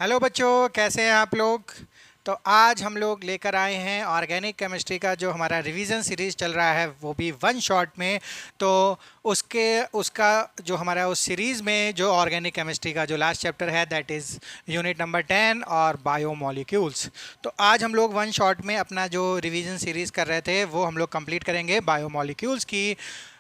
Hello बच्चों, कैसे हैं आप लोग। तो आज हम लोग लेकर आए हैं ऑर्गेनिक केमिस्ट्री का जो हमारा रिवीजन सीरीज़ चल रहा है, वो भी वन शॉट में। तो उसके उसका जो हमारा उस सीरीज़ में जो ऑर्गेनिक केमिस्ट्री का जो लास्ट चैप्टर है, दैट इज़ यूनिट नंबर 10 और बायोमोलिक्यूल्स। तो आज हम लोग वन शॉट में अपना जो रिवीजन सीरीज़ कर रहे थे वो हम लोग कंप्लीट करेंगे बायोमोलिक्यूल्स की।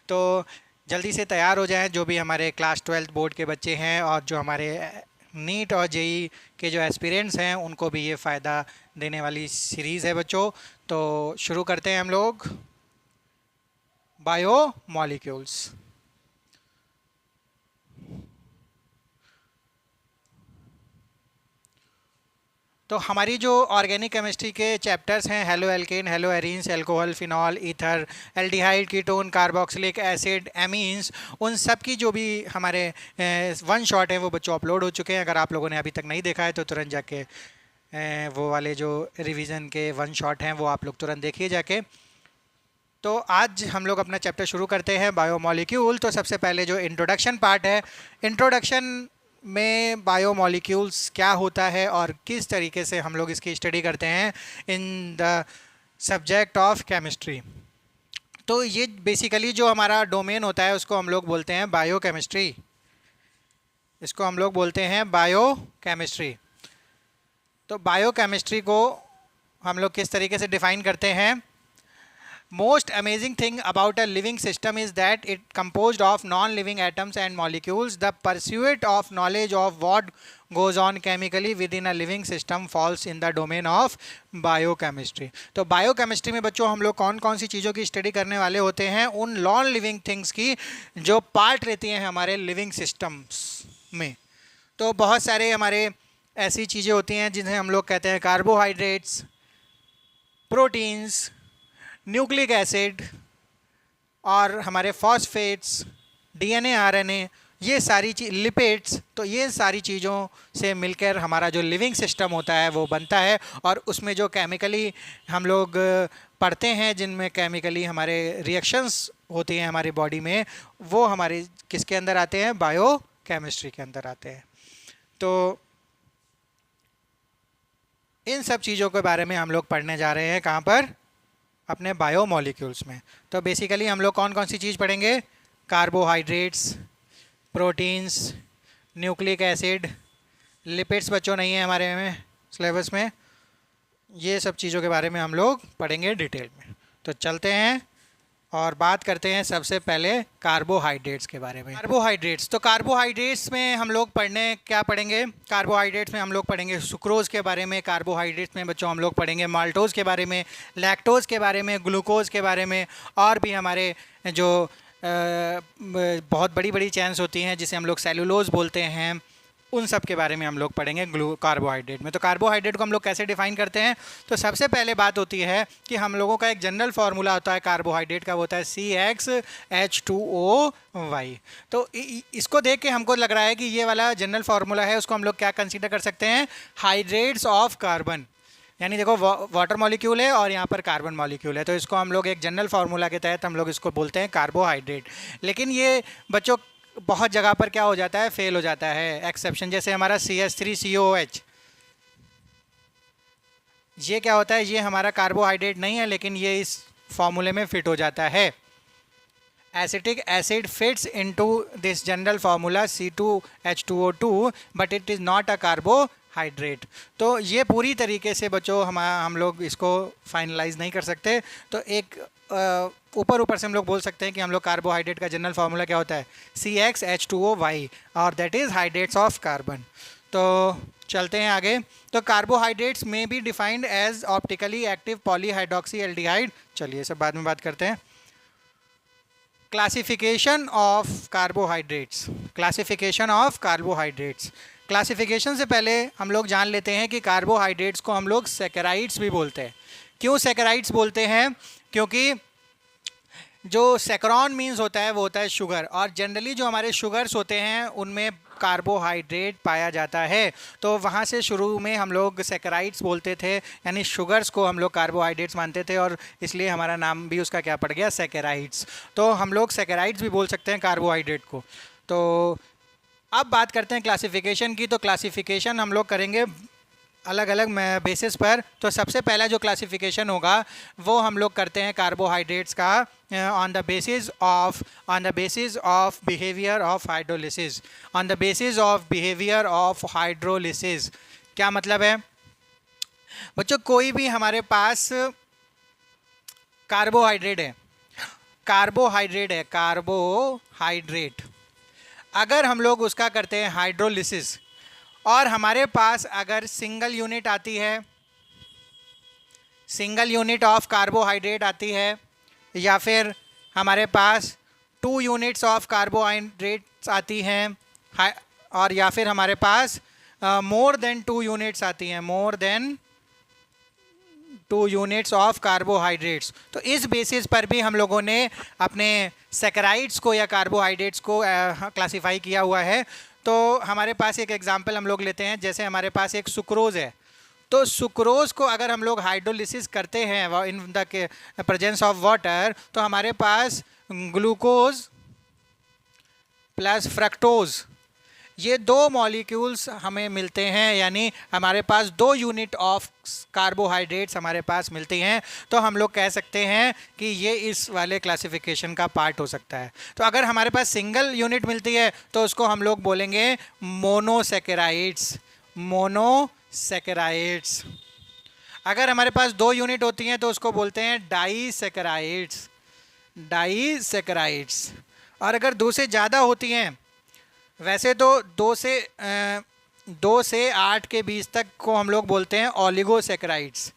तो जल्दी से तैयार हो जाएं जो भी हमारे क्लास 12 बोर्ड के बच्चे हैं और जो हमारे नीट और जेई के जो एस्पिरेंट्स हैं उनको भी ये फ़ायदा देने वाली सीरीज़ है बच्चों। तो शुरू करते हैं हम लोग बायो मॉलिक्यूल्स। तो हमारी जो ऑर्गेनिक केमिस्ट्री के चैप्टर्स हैं, halo alkane, hello arenes, alcohol, phenol, ether, aldehyde, ketone, carboxylic acid, amines, उन सब की जो भी हमारे वन शॉट है वो बच्चों अपलोड हो चुके हैं। अगर आप लोगों ने अभी तक नहीं देखा है तो तुरंत जाके वो वाले जो रिवीजन के वन शॉट हैं वो आप लोग तुरंत देखिए जाके। तो आज हम लोग अपना चैप्टर शुरू करते हैं बायोमोलिक्यूल। तो सबसे पहले जो इंट्रोडक्शन पार्ट है, इंट्रोडक्शन में बायोमोलिक्यूल्स क्या होता है और किस तरीके से हम लोग इसकी स्टडी करते हैं in the subject of chemistry. तो ये बेसिकली जो हमारा डोमेन होता है उसको हम लोग बोलते हैं बायोकेमिस्ट्री। इसको हम लोग बोलते हैं बायोकेमिस्ट्री। तो बायोकेमिस्ट्री को हम लोग किस तरीके से डिफाइन करते हैं? Most amazing thing about a living system is that it composed of non-living atoms and molecules. The pursuit of knowledge of what goes on chemically within a living system falls in the domain of biochemistry. तो biochemistry में बच्चों हम लोग कौन कौन सी चीज़ों की study करने वाले होते हैं? उन नॉन लिविंग थिंग्स की जो पार्ट रहती हैं हमारे लिविंग सिस्टम्स में। तो बहुत सारे हमारे ऐसी चीज़ें होती हैं जिन्हें हम लोग कहते हैं कार्बोहाइड्रेट्स, प्रोटीन्स, न्यूक्लिक एसिड और हमारे फॉस्फेट्स, डीएनए, आरएनए, ये सारी चीज, लिपिड्स। तो ये सारी चीज़ों से मिलकर हमारा जो लिविंग सिस्टम होता है वो बनता है। और उसमें जो केमिकली हम लोग पढ़ते हैं, जिनमें केमिकली हमारे रिएक्शंस होती हैं हमारी बॉडी में, वो हमारे किसके अंदर आते हैं? बायो केमिस्ट्री के अंदर आते हैं। तो इन सब चीज़ों के बारे में हम लोग पढ़ने जा रहे हैं। कहाँ पर? अपने बायोमोलिक्यूल्स में। तो बेसिकली हम लोग कौन कौन सी चीज़ पढ़ेंगे? Carbohydrates, proteins, nucleic acid, lipids बच्चों नहीं है हमारे में सिलेबस में। ये सब चीज़ों के बारे में हम लोग पढ़ेंगे डिटेल में। तो चलते हैं और बात करते हैं सबसे पहले कार्बोहाइड्रेट्स के बारे में। कार्बोहाइड्रेट्स, तो कार्बोहाइड्रेट्स में हम लोग क्या पढ़ेंगे? कार्बोहाइड्रेट्स में हम लोग पढ़ेंगे सुक्रोज़ के बारे में। कार्बोहाइड्रेट्स में बच्चों हम लोग पढ़ेंगे माल्टोज़ के बारे में, लैक्टोज़ के बारे में, ग्लूकोज़ के बारे में, और भी हमारे जो बहुत बड़ी बड़ी चेन्स होती हैं जिसे हम लोग सेलुलोज बोलते हैं, उन सब के बारे में हम लोग पढ़ेंगे कार्बोहाइड्रेट में। तो कार्बोहाइड्रेट को हम लोग कैसे डिफाइन करते हैं? तो सबसे पहले बात होती है कि हम लोगों का एक जनरल फार्मूला होता है कार्बोहाइड्रेट का, वो होता है CXH2OY। तो इसको देख के हमको लग रहा है कि ये वाला जनरल फार्मूला है, उसको हम लोग क्या कंसीडर कर सकते हैं? Hydrates of carbon. यानी देखो, वाटर मॉलिक्यूल है और यहाँ पर कार्बन मॉलिक्यूल है, तो इसको हम लोग एक जनरल फार्मूला के तहत हम लोग इसको बोलते हैं कार्बोहाइड्रेट। लेकिन ये बच्चों बहुत जगह पर क्या हो जाता है? फेल हो जाता है, एक्सेप्शन। जैसे हमारा CH3COOH, ये क्या होता है? ये हमारा कार्बोहाइड्रेट नहीं है, लेकिन ये इस फॉर्मूले में फिट हो जाता है। Acetic acid fits into this general formula C2H2O2, but it is not a carbohydrate. तो ये पूरी तरीके से बच्चों हम लोग इसको फाइनलाइज नहीं कर सकते। तो एक ऊपर से हम लोग बोल सकते हैं कि हम लोग कार्बोहाइड्रेट का जनरल फार्मूला क्या होता है? CXH2OY, और that is hydrates of carbon. तो चलते हैं आगे। तो कार्बोहाइड्रेट्स में be defined as optically active polyhydroxy aldehyde. चलिए सब बाद में बात करते हैं। Classification of carbohydrates. Classification of carbohydrates, classification से पहले हम लोग जान लेते हैं कि कार्बोहाइड्रेट्स को हम लोग सैकराइड्स भी बोलते हैं। क्यों सैकराइड्स बोलते हैं? क्योंकि जो सैकरॉन मीन्स होता है वो होता है शुगर, और जनरली जो हमारे शुगर्स होते हैं उनमें कार्बोहाइड्रेट पाया जाता है। तो वहाँ से शुरू में हम लोग सैकराइड्स बोलते थे, यानी शुगर्स को हम लोग कार्बोहाइड्रेट्स मानते थे, और इसलिए हमारा नाम भी उसका क्या पड़ गया? सैकराइड्स। तो हम लोग सैकराइड्स भी बोल सकते हैं कार्बोहाइड्रेट को। तो अब बात करते हैं क्लासिफिकेशन की। तो क्लासिफिकेशन हम लोग करेंगे अलग अलग बेसिस पर। तो सबसे पहला जो क्लासिफिकेशन होगा वो हम लोग करते हैं कार्बोहाइड्रेट्स का on the basis of behaviour of hydrolysis. On the basis of behaviour of hydrolysis क्या मतलब है बच्चों? कोई भी हमारे पास कार्बोहाइड्रेट अगर हम लोग उसका करते हैं हाइड्रोलिसिस, और हमारे पास अगर सिंगल यूनिट आती है, सिंगल यूनिट ऑफ कार्बोहाइड्रेट आती है, या फिर हमारे पास 2 यूनिट्स ऑफ कार्बोहाइड्रेट्स आती हैं, और या फिर हमारे पास मोर देन 2 यूनिट्स आती हैं, more than 2 units of carbohydrates. तो इस बेसिस पर भी हम लोगों ने अपने सैकराइड्स को या कार्बोहाइड्रेट्स को क्लासिफाई किया हुआ है। तो हमारे पास एक एग्जांपल हम लोग लेते हैं, जैसे हमारे पास एक सुक्रोज़ है। तो सुक्रोज़ को अगर हम लोग हाइड्रोलिसिस करते हैं in the presence of water, तो हमारे पास ग्लूकोज प्लस फ्रक्टोज, ये 2 मॉलिक्यूल्स हमें मिलते हैं, यानी हमारे पास 2 यूनिट ऑफ कार्बोहाइड्रेट्स हमारे पास मिलती हैं। तो हम लोग कह सकते हैं कि ये इस वाले क्लासिफिकेशन का पार्ट हो सकता है। तो अगर हमारे पास सिंगल यूनिट मिलती है तो उसको हम लोग बोलेंगे मोनोसैकेराइड्स, मोनोसैकेराइड्स। अगर हमारे पास 2 यूनिट होती हैं तो उसको बोलते हैं डाईसैकेराइड्स, डाईसैकेराइड्स। और अगर 2 से ज़्यादा होती हैं, वैसे तो 2 से 8 के बीच तक को हम लोग बोलते हैं ओलिगोसैकेराइड्स,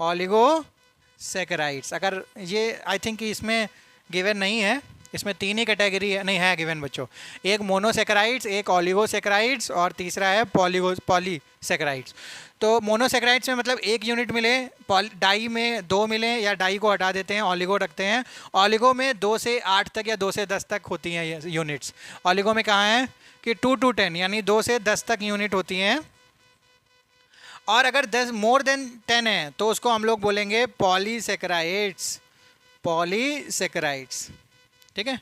ओलिगोसैकेराइड्स। अगर ये आई थिंक कि इसमें गिवन नहीं है, इसमें 3 ही कैटेगरी है, नहीं है गिवन बच्चों, एक मोनोसैकेराइड्स, एक ओलिगोसैकेराइड्स और तीसरा है पॉलीसैकेराइड्स। तो मोनोसैकेराइड्स में मतलब 1 यूनिट मिले, डाई में 2 मिले या डाई को हटा देते हैं, ओलिगो रखते हैं। ओलिगो में 2 से 8 तक या 2 से 10 तक होती हैं ये यूनिट्स। ओलिगो में कहाँ है कि 2 to 10 यानी 2 से 10 तक यूनिट होती हैं। और अगर 10 मोर देन 10 है तो उसको हम लोग बोलेंगे पॉलीसैकेराइड्स, पॉलीसैकेराइड्स। ठीक है,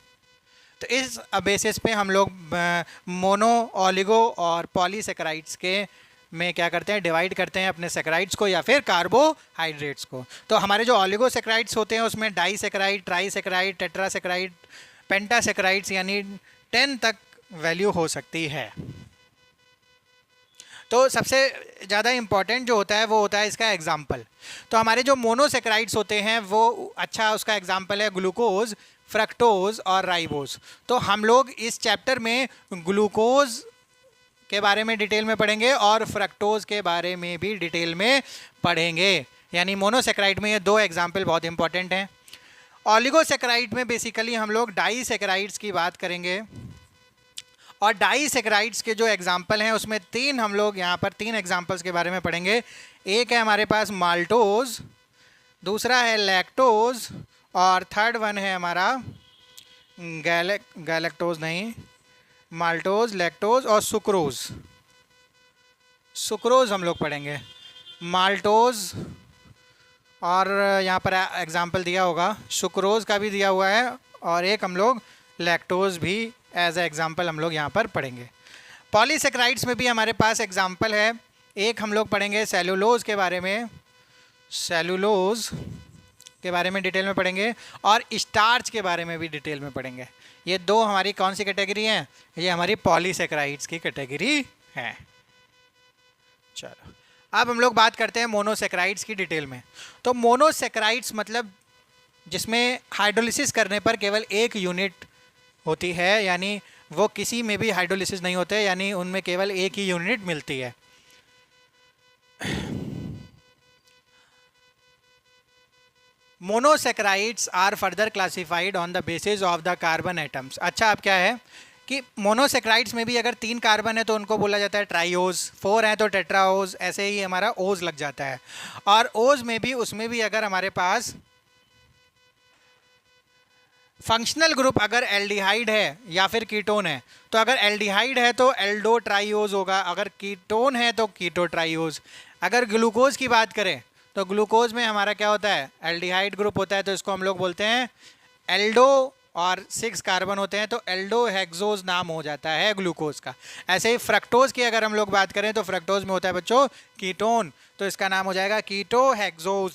तो इस बेसिस पे हम लोग मोनो, ओलिगो और पॉलीसैकेराइड्स के में क्या करते हैं, डिवाइड करते हैं अपने सैकेराइड्स को या फिर कार्बोहाइड्रेट्स को। तो हमारे जो ओलिगोसैकेराइड्स होते हैं उसमें डाईसैकेराइड, ट्राईसैकेराइड, टेट्रासैकेराइड, पेंटासैकेराइड्स यानी 10 तक वैल्यू हो सकती है। तो सबसे ज़्यादा इम्पॉर्टेंट जो होता है वो होता है इसका एग्जाम्पल। तो हमारे जो मोनोसैकेराइड्स होते हैं वो अच्छा उसका एग्जाम्पल है ग्लूकोज, फ्रक्टोज और राइबोज। तो हम लोग इस चैप्टर में ग्लूकोज के बारे में डिटेल में पढ़ेंगे और फ्रक्टोज के बारे में भी डिटेल में पढ़ेंगे। यानी मोनोसैकेराइड में ये 2 एग्जाम्पल बहुत इंपॉर्टेंट हैं। ओलिगोसैकेराइड में बेसिकली हम लोग डाईसैकेराइड्स की बात करेंगे, और डाईसैकेराइड्स के जो एग्जाम्पल हैं उसमें 3 हम लोग यहाँ पर 3 एग्जाम्पल्स के बारे में पढ़ेंगे। एक है हमारे पास माल्टोज, दूसरा है लैक्टोज और थर्ड वन है हमारा गैलेक्टोज नहीं, माल्टोज, लैक्टोज और सुक्रोज। सुक्रोज हम लोग पढ़ेंगे, माल्टोज और यहाँ पर एग्जाम्पल दिया होगा सुक्रोज का भी दिया हुआ है, और एक हम लोग लैक्टोज भी एज ए एग्जाम्पल हम लोग यहाँ पर पढ़ेंगे। पॉलीसैकेराइड्स में भी हमारे पास एग्जाम्पल है। एक हम लोग पढ़ेंगे सेलुलोज के बारे में, सेलुलोज के बारे में डिटेल में पढ़ेंगे, और स्टार्च के बारे में भी डिटेल में पढ़ेंगे। ये 2 हमारी कौन सी कैटेगरी हैं? ये हमारी पॉलीसैकेराइड्स की कैटेगरी है। चलो अब हम लोग बात करते हैं मोनोसैकेराइड्स की डिटेल में। तो मोनोसैकेराइड्स मतलब जिसमें हाइड्रोलिसिस करने पर केवल 1 यूनिट होती है, यानी वो किसी में भी हाइड्रोलिसिस नहीं होते, यानी उनमें केवल 1 ही यूनिट मिलती है। Monosaccharides are further classified on the basis of the carbon atoms. अच्छा, अब क्या है कि मोनोसैकेराइड्स में भी अगर 3 कार्बन है तो उनको बोला जाता है ट्राइओज, 4 हैं तो टेट्राओज, ऐसे ही हमारा ओज लग जाता है। और ओज में भी, उसमें भी अगर हमारे पास फंक्शनल ग्रुप अगर एल्डिहाइड है या फिर कीटोन है, तो अगर एल्डिहाइड है तो एल्डो ट्राइओज होगा, अगर कीटोन है तो कीटो ट्राइओज। अगर ग्लूकोज की बात करें तो ग्लूकोज में हमारा क्या होता है, एल्डिहाइड ग्रुप होता है, तो इसको हम लोग बोलते हैं एल्डो और 6 कार्बन होते हैं तो एल्डोहेक्सोज नाम हो जाता है ग्लूकोज का। ऐसे ही फ्रक्टोज की अगर हम लोग बात करें तो फ्रक्टोज में होता है बच्चों कीटोन, तो इसका नाम हो जाएगा कीटोहेक्सोज,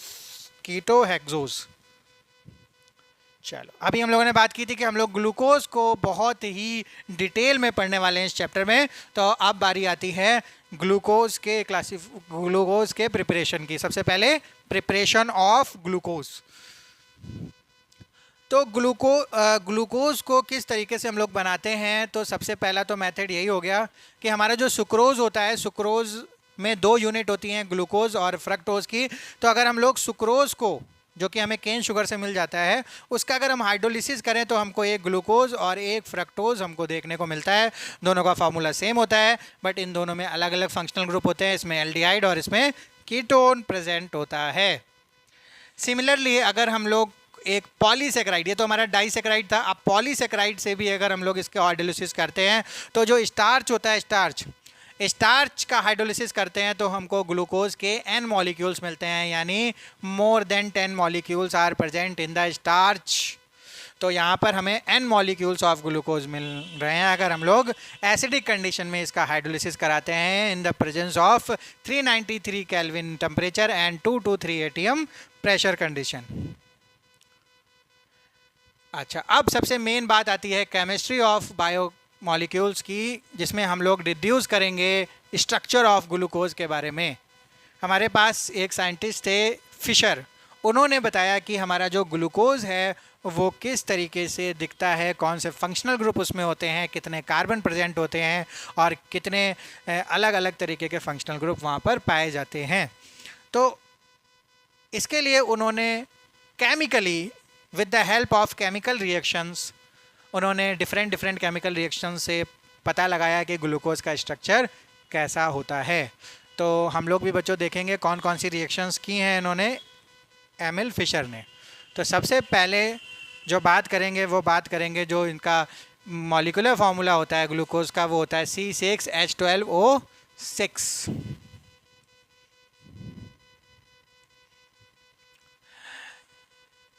कीटोहेक्सोज। चलो, अभी हम लोगों ने बात की थी कि हम लोग ग्लूकोज को बहुत ही डिटेल में पढ़ने वाले हैं इस चैप्टर में, तो अब बारी आती है ग्लूकोज के प्रिपरेशन की। सबसे पहले प्रिपरेशन ऑफ ग्लूकोज। तो ग्लूकोज को किस तरीके से हम लोग बनाते हैं, तो सबसे पहला तो मेथड यही हो गया कि हमारा जो सुक्रोज होता है, सुक्रोज में 2 यूनिट होती हैं, ग्लूकोज और फ्रक्टोज की। तो अगर हम लोग सुक्रोज को, जो कि हमें केन शुगर से मिल जाता है, उसका अगर हम हाइड्रोलिसिस करें तो हमको एक ग्लूकोज और एक फ्रक्टोज हमको देखने को मिलता है। दोनों का फार्मूला सेम होता है, बट इन दोनों में अलग अलग फंक्शनल ग्रुप होते हैं। इसमें एल्डिहाइड और इसमें कीटोन प्रेजेंट होता है। सिमिलरली अगर हम लोग एक पॉलीसेकेराइड, ये तो हमारा डाइसेकेराइड था, अब पॉलीसेकेराइड से भी अगर हम लोग इसके हाइड्रोलिसिस करते हैं तो जो स्टार्च होता है, स्टार्च का हाइड्रोलिसिस करते हैं तो हमको ग्लूकोज के n मॉलिक्यूल्स मिलते हैं, यानी more than 10 molecules are present in the starch. तो यहाँ पर हमें n मॉलिक्यूल्स ऑफ ग्लूकोज मिल रहे हैं अगर हम लोग एसिडिक कंडीशन में इसका हाइड्रोलिसिस कराते हैं in the presence of 393 kelvin temperature and 2 to 3 atm pressure condition. अच्छा, अब सबसे मेन बात आती है केमिस्ट्री ऑफ बायो मॉलिक्यूल्स की, जिसमें हम लोग डिड्यूस करेंगे स्ट्रक्चर ऑफ ग्लूकोज के बारे में। हमारे पास एक साइंटिस्ट थे फिशर, उन्होंने बताया कि हमारा जो ग्लूकोज है वो किस तरीके से दिखता है, कौन से फंक्शनल ग्रुप उसमें होते हैं, कितने कार्बन प्रेजेंट होते हैं और कितने अलग अलग तरीके के फंक्शनल ग्रुप वहाँ पर पाए जाते हैं। तो इसके लिए उन्होंने chemically with the help of chemical reactions, उन्होंने डिफरेंट केमिकल रिएक्शन से पता लगाया कि ग्लूकोज का स्ट्रक्चर कैसा होता है। तो हम लोग भी बच्चों देखेंगे कौन कौन सी रिएक्शंस की हैं इन्होंने, एमिल फिशर ने। तो सबसे पहले जो बात करेंगे वो बात करेंगे जो इनका मॉलिक्यूलर फार्मूला होता है ग्लूकोज का, वो होता है C6H12O6।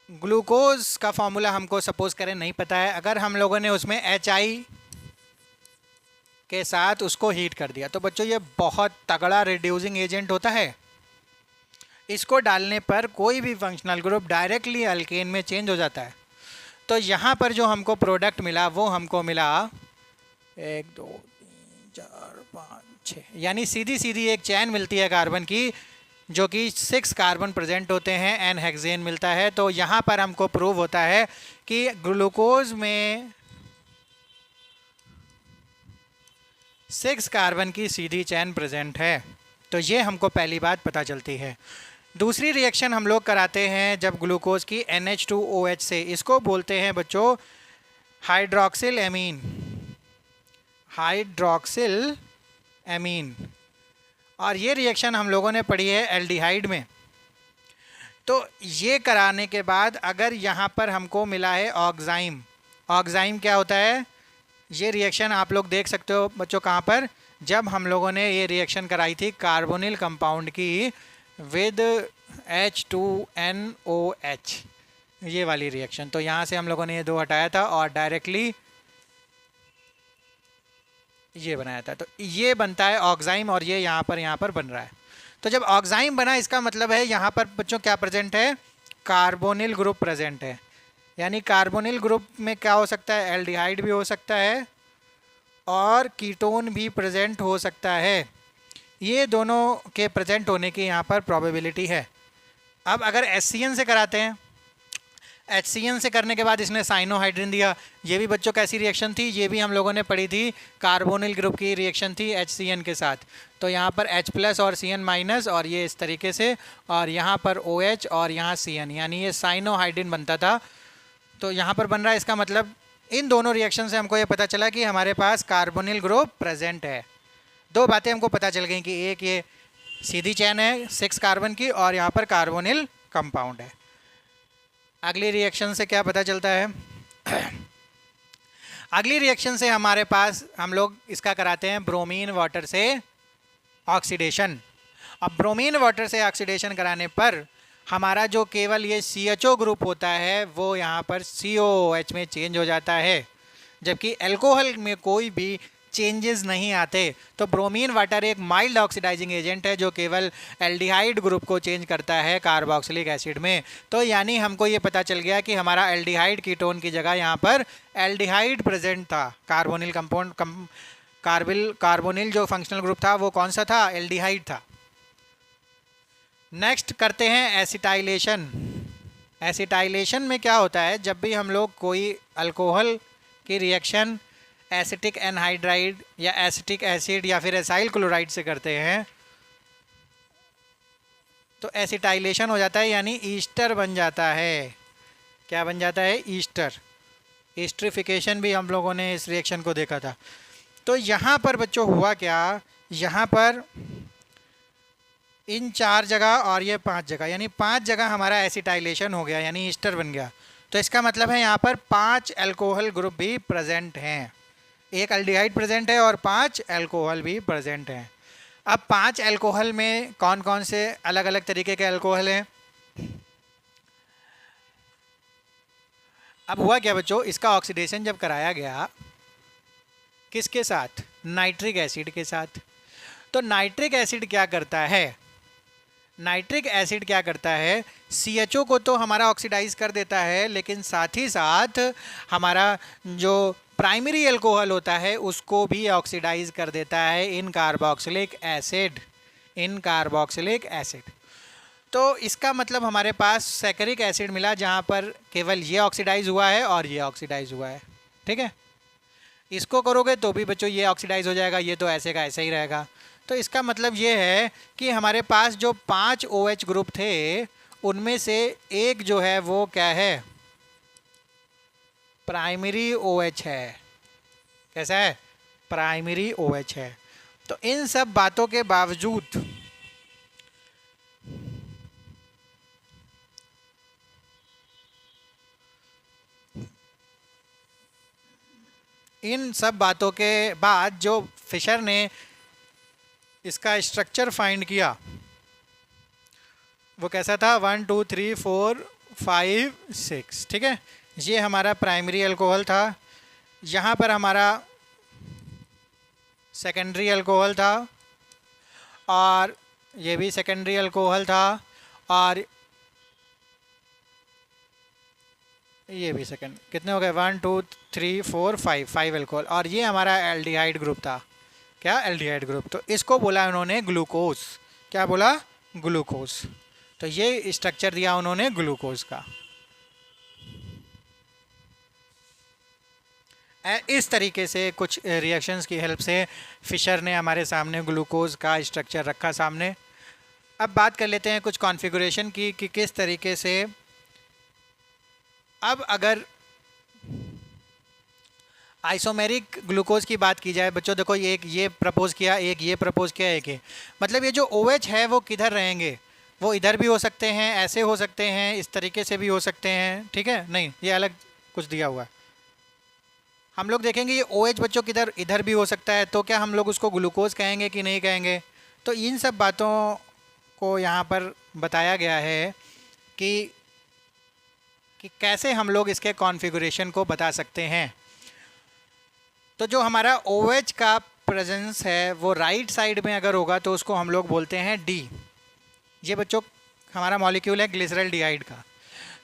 ग्लूकोज का फार्मूला हमको सपोज करें नहीं पता है, अगर हम लोगों ने उसमें HI के साथ उसको हीट कर दिया तो बच्चों ये बहुत तगड़ा रिड्यूसिंग एजेंट होता है। इसको डालने पर कोई भी फंक्शनल ग्रुप डायरेक्टली अल्केन में चेंज हो जाता है। तो यहाँ पर जो हमको प्रोडक्ट मिला वो हमको मिला 1 2 3 4 5 6, यानी सीधी सीधी एक चैन मिलती है कार्बन की, जो कि 6 कार्बन प्रेजेंट होते हैं, एन हेक्सेन मिलता है। तो यहाँ पर हमको प्रूव होता है कि ग्लूकोज में 6 कार्बन की सीधी चैन प्रेजेंट है। तो ये हमको पहली बात पता चलती है। दूसरी रिएक्शन हम लोग कराते हैं जब ग्लूकोज की NH2OH से, इसको बोलते हैं बच्चों हाइड्रोक्सिल एमीन, हाइड्रोक्सिल एमीन। और ये रिएक्शन हम लोगों ने पढ़ी है एल्डिहाइड में। तो ये कराने के बाद अगर यहाँ पर हमको मिला है ऑक्साइम, ऑक्साइम क्या होता है, ये रिएक्शन आप लोग देख सकते हो बच्चों कहाँ पर, जब हम लोगों ने ये रिएक्शन कराई थी कार्बोनिल कंपाउंड की विद H2NOH, ये वाली रिएक्शन। तो यहाँ से हम लोगों ने ये 2 हटाया था और डायरेक्टली ये बनाया था। तो ये बनता है ऑक्साइम और ये यहाँ पर बन रहा है। तो जब ऑक्साइम बना इसका मतलब है यहाँ पर बच्चों क्या प्रेजेंट है, कार्बोनिल ग्रुप प्रेजेंट है। यानी कार्बोनिल ग्रुप में क्या हो सकता है, एल्डिहाइड भी हो सकता है और कीटोन भी प्रेजेंट हो सकता है। ये दोनों के प्रेजेंट होने की यहाँ पर प्रोबेबिलिटी है। अब अगर HCN से कराते हैं, HCN से करने के बाद इसने साइनोहाइड्रिन दिया, ये भी बच्चों कैसी रिएक्शन थी, ये भी हम लोगों ने पढ़ी थी, कार्बोनिल ग्रुप की रिएक्शन थी HCN के साथ। तो यहाँ पर H+ और CN- और ये इस तरीके से, और यहाँ पर OH और यहाँ CN, यानी ये साइनोहाइड्रिन बनता था। तो यहाँ पर बन रहा है, इसका मतलब इन दोनों रिएक्शन से हमको ये पता चला कि हमारे पास कार्बोनिल ग्रुप प्रेजेंट है। 2 बातें हमको पता चल गई कि एक ये सीधी चैन है 6 कार्बन की और यहाँ पर कार्बोनिल कंपाउंड है। अगली रिएक्शन से क्या पता चलता है अगली रिएक्शन से हमारे पास हम लोग इसका कराते हैं ब्रोमीन वाटर से ऑक्सीडेशन। अब ब्रोमीन वाटर से ऑक्सीडेशन कराने पर हमारा जो केवल ये CHO ग्रुप होता है वो यहाँ पर COOH में चेंज हो जाता है, जबकि अल्कोहल में कोई भी चेंजेस नहीं आते। तो ब्रोमीन वाटर एक माइल्ड ऑक्सीडाइजिंग एजेंट है जो केवल एल्डिहाइड ग्रुप को चेंज करता है कार्बोक्सिलिक एसिड में। तो यानी हमको ये पता चल गया कि हमारा एल्डिहाइड कीटोन की जगह यहाँ पर एल्डिहाइड प्रेजेंट था। कार्बोनिल कंपाउंड कार्बोनिल जो फंक्शनल ग्रुप था वो कौन सा था? एल्डिहाइड था। नेक्स्ट करते हैं एसिटाइलेशन। एसिटाइलेशन में क्या होता है, जब भी हम लोग कोई अल्कोहल की रिएक्शन एसिटिक एनहाइड्राइड या एसिटिक एसिड या फिर एसाइल क्लोराइड से करते हैं तो एसिटाइलेशन हो जाता है, यानी ईस्टर बन जाता है। क्या बन जाता है? ईस्टर। ईस्टरिफिकेशन भी हम लोगों ने इस रिएक्शन को देखा था। तो यहाँ पर बच्चों हुआ क्या, यहाँ पर इन 4 जगह और ये 5 जगह, यानी 5 जगह हमारा एसिटाइलेशन हो गया, यानी ईस्टर बन गया। तो इसका मतलब है यहाँ पर 5 अल्कोहल ग्रुप भी प्रेजेंट हैं, एक एल्डिहाइड प्रेजेंट है और 5 अल्कोहल भी प्रेजेंट हैं। अब 5 अल्कोहल में कौन कौन से अलग अलग तरीके के अल्कोहल हैं? अब हुआ क्या बच्चों, इसका ऑक्सीडेशन जब कराया गया किसके साथ? नाइट्रिक एसिड के साथ। तो नाइट्रिक एसिड क्या करता है? नाइट्रिक एसिड क्या करता है, CHO को तो हमारा ऑक्सीडाइज कर देता है, लेकिन साथ ही साथ हमारा जो प्राइमरी अल्कोहल होता है उसको भी ऑक्सीडाइज कर देता है इन कार्बोक्सिलिक एसिड, इन कार्बोक्सिलिक एसिड। तो इसका मतलब हमारे पास सैकरिक एसिड मिला जहाँ पर केवल ये ऑक्सीडाइज हुआ है और ये ऑक्सीडाइज हुआ है। ठीक है, इसको करोगे तो भी बच्चों ये ऑक्सीडाइज हो जाएगा, ये तो ऐसे का ऐसे ही रहेगा। तो इसका मतलब ये है कि हमारे पास जो 5 OH ग्रुप थे उनमें से एक जो है वो क्या है? प्राइमरी OH है। कैसा है? प्राइमरी OH है। तो इन सब बातों के बावजूद इन सब बातों के बाद जो फिशर ने इसका स्ट्रक्चर फाइंड किया वो कैसा था? 1 2 3 4 5 6। ठीक है, ये हमारा प्राइमरी अल्कोहल था, यहाँ पर हमारा सेकेंडरी अल्कोहल था और ये भी सेकेंडरी अल्कोहल था और ये भी सेकेंड। कितने हो गए? 1 2 3 4 5 अल्कोहल। और ये हमारा एल्डिहाइड ग्रुप था। क्या? Aldehyde group. तो इसको बोला उन्होंने ग्लूकोज। क्या बोला? ग्लूकोज। तो ये स्ट्रक्चर दिया उन्होंने ग्लूकोज का। इस तरीके से कुछ रिएक्शंस की हेल्प से फिशर ने हमारे सामने ग्लूकोज का स्ट्रक्चर रखा सामने। अब बात कर लेते हैं कुछ कॉन्फ़िगरेशन की कि किस तरीके से। अब अगर आइसोमेरिक ग्लूकोज की बात की जाए बच्चों, देखो एक ये प्रपोज किया, एक ये प्रपोज किया, एक ये, मतलब ये जो OH है वो किधर रहेंगे? वो इधर भी हो सकते हैं, ऐसे हो सकते हैं, इस तरीके से भी हो सकते हैं। ठीक है, नहीं ये अलग कुछ दिया हुआ है। हम लोग देखेंगे ये OH बच्चों किधर, इधर भी हो सकता है। तो क्या हम लोग उसको ग्लूकोज कहेंगे कि नहीं कहेंगे? तो इन सब बातों को यहाँ पर बताया गया है कि कैसे हम लोग इसके कॉन्फ़िगरेशन को बता सकते हैं। तो जो हमारा OH का प्रेजेंस है वो राइट साइड में अगर होगा तो उसको हम लोग बोलते हैं D। ये बच्चों हमारा मॉलिक्यूल है ग्लिसरॉल्डिहाइड का।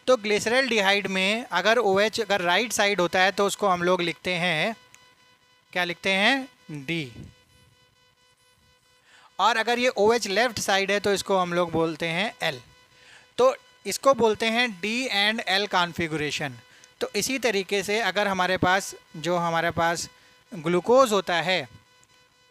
तो ग्लिसरॉल्डिहाइड में अगर OH अगर राइट साइड होता है तो उसको हम लोग लिखते हैं, क्या लिखते हैं? D। और अगर ये OH लेफ्ट साइड है तो इसको हम लोग बोलते हैं L। तो इसको बोलते हैं D एंड L कॉन्फ़िगरेशन। तो इसी तरीके से अगर हमारे पास ग्लूकोज होता है,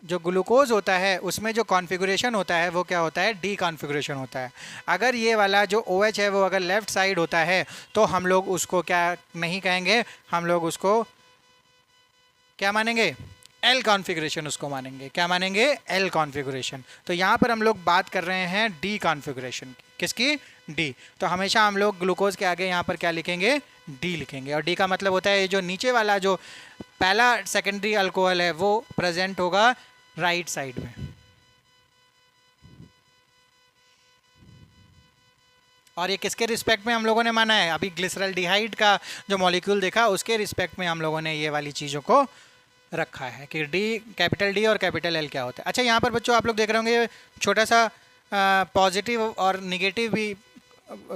जो ग्लूकोज होता है उसमें जो कॉन्फ़िगरेशन होता है वो क्या होता है? D कॉन्फ़िगरेशन होता है। अगर ये वाला जो OH है वो अगर लेफ़्ट साइड होता है तो हम लोग उसको क्या नहीं कहेंगे? हम लोग उसको क्या मानेंगे? L कॉन्फ़िगरेशन उसको मानेंगे। क्या मानेंगे? L configuration. तो यहाँ पर हम लोग बात कर रहे हैं D कॉन्फ़िगरेशन की। किसकी? D। तो हमेशा हम लोग ग्लूकोज के आगे यहाँ पर क्या लिखेंगे? D लिखेंगे। और D का मतलब होता है जो नीचे वाला जो पहला सेकेंडरी अल्कोहल है वो प्रेजेंट होगा राइट साइड में। और ये किसके रिस्पेक्ट में हम लोगों ने माना है? अभी ग्लिसरल्डिहाइड का जो मॉलिक्यूल देखा उसके रिस्पेक्ट में हम लोगों ने ये वाली चीज़ों को रखा है कि डी, कैपिटल डी और कैपिटल एल क्या होता है। अच्छा, यहाँ पर बच्चों आप लोग देख रहे होंगे छोटा सा पॉजिटिव और निगेटिव भी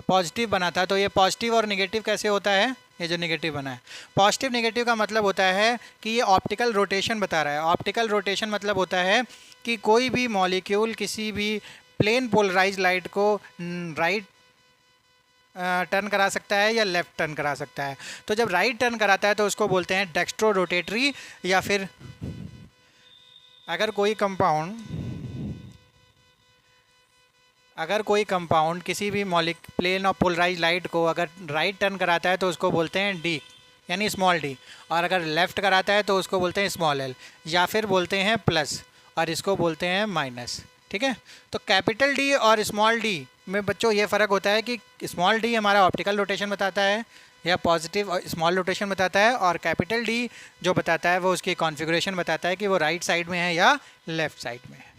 पॉजिटिव बना था। तो ये पॉजिटिव और निगेटिव कैसे होता है? ये जो निगेटिव बना है, पॉजिटिव निगेटिव का मतलब होता है कि ये ऑप्टिकल रोटेशन बता रहा है। ऑप्टिकल रोटेशन मतलब होता है कि कोई भी मॉलिक्यूल किसी भी प्लेन पोलराइज लाइट को राइट टर्न करा सकता है या लेफ़्ट टर्न करा सकता है। तो जब राइट टर्न कराता है तो उसको बोलते हैं डेक्स्ट्रो रोटेटरी। या फिर अगर कोई कंपाउंड किसी भी प्लेन और पोलराइज लाइट को अगर राइट टर्न कराता है तो उसको बोलते हैं डी, यानी स्मॉल डी। और अगर लेफ़्ट कराता है तो उसको बोलते हैं स्मॉल एल, या फिर बोलते हैं प्लस, और इसको बोलते हैं माइनस। ठीक है, तो कैपिटल डी और स्मॉल डी में बच्चों ये फ़र्क होता है कि स्मॉल डी हमारा ऑप्टिकल रोटेशन बताता है या पॉजिटिव और स्मॉल रोटेशन बताता है, और कैपिटल डी जो बताता है वो उसकी कॉन्फ़िगरेशन बताता है कि वो राइट साइड में है या लेफ़्ट साइड में है।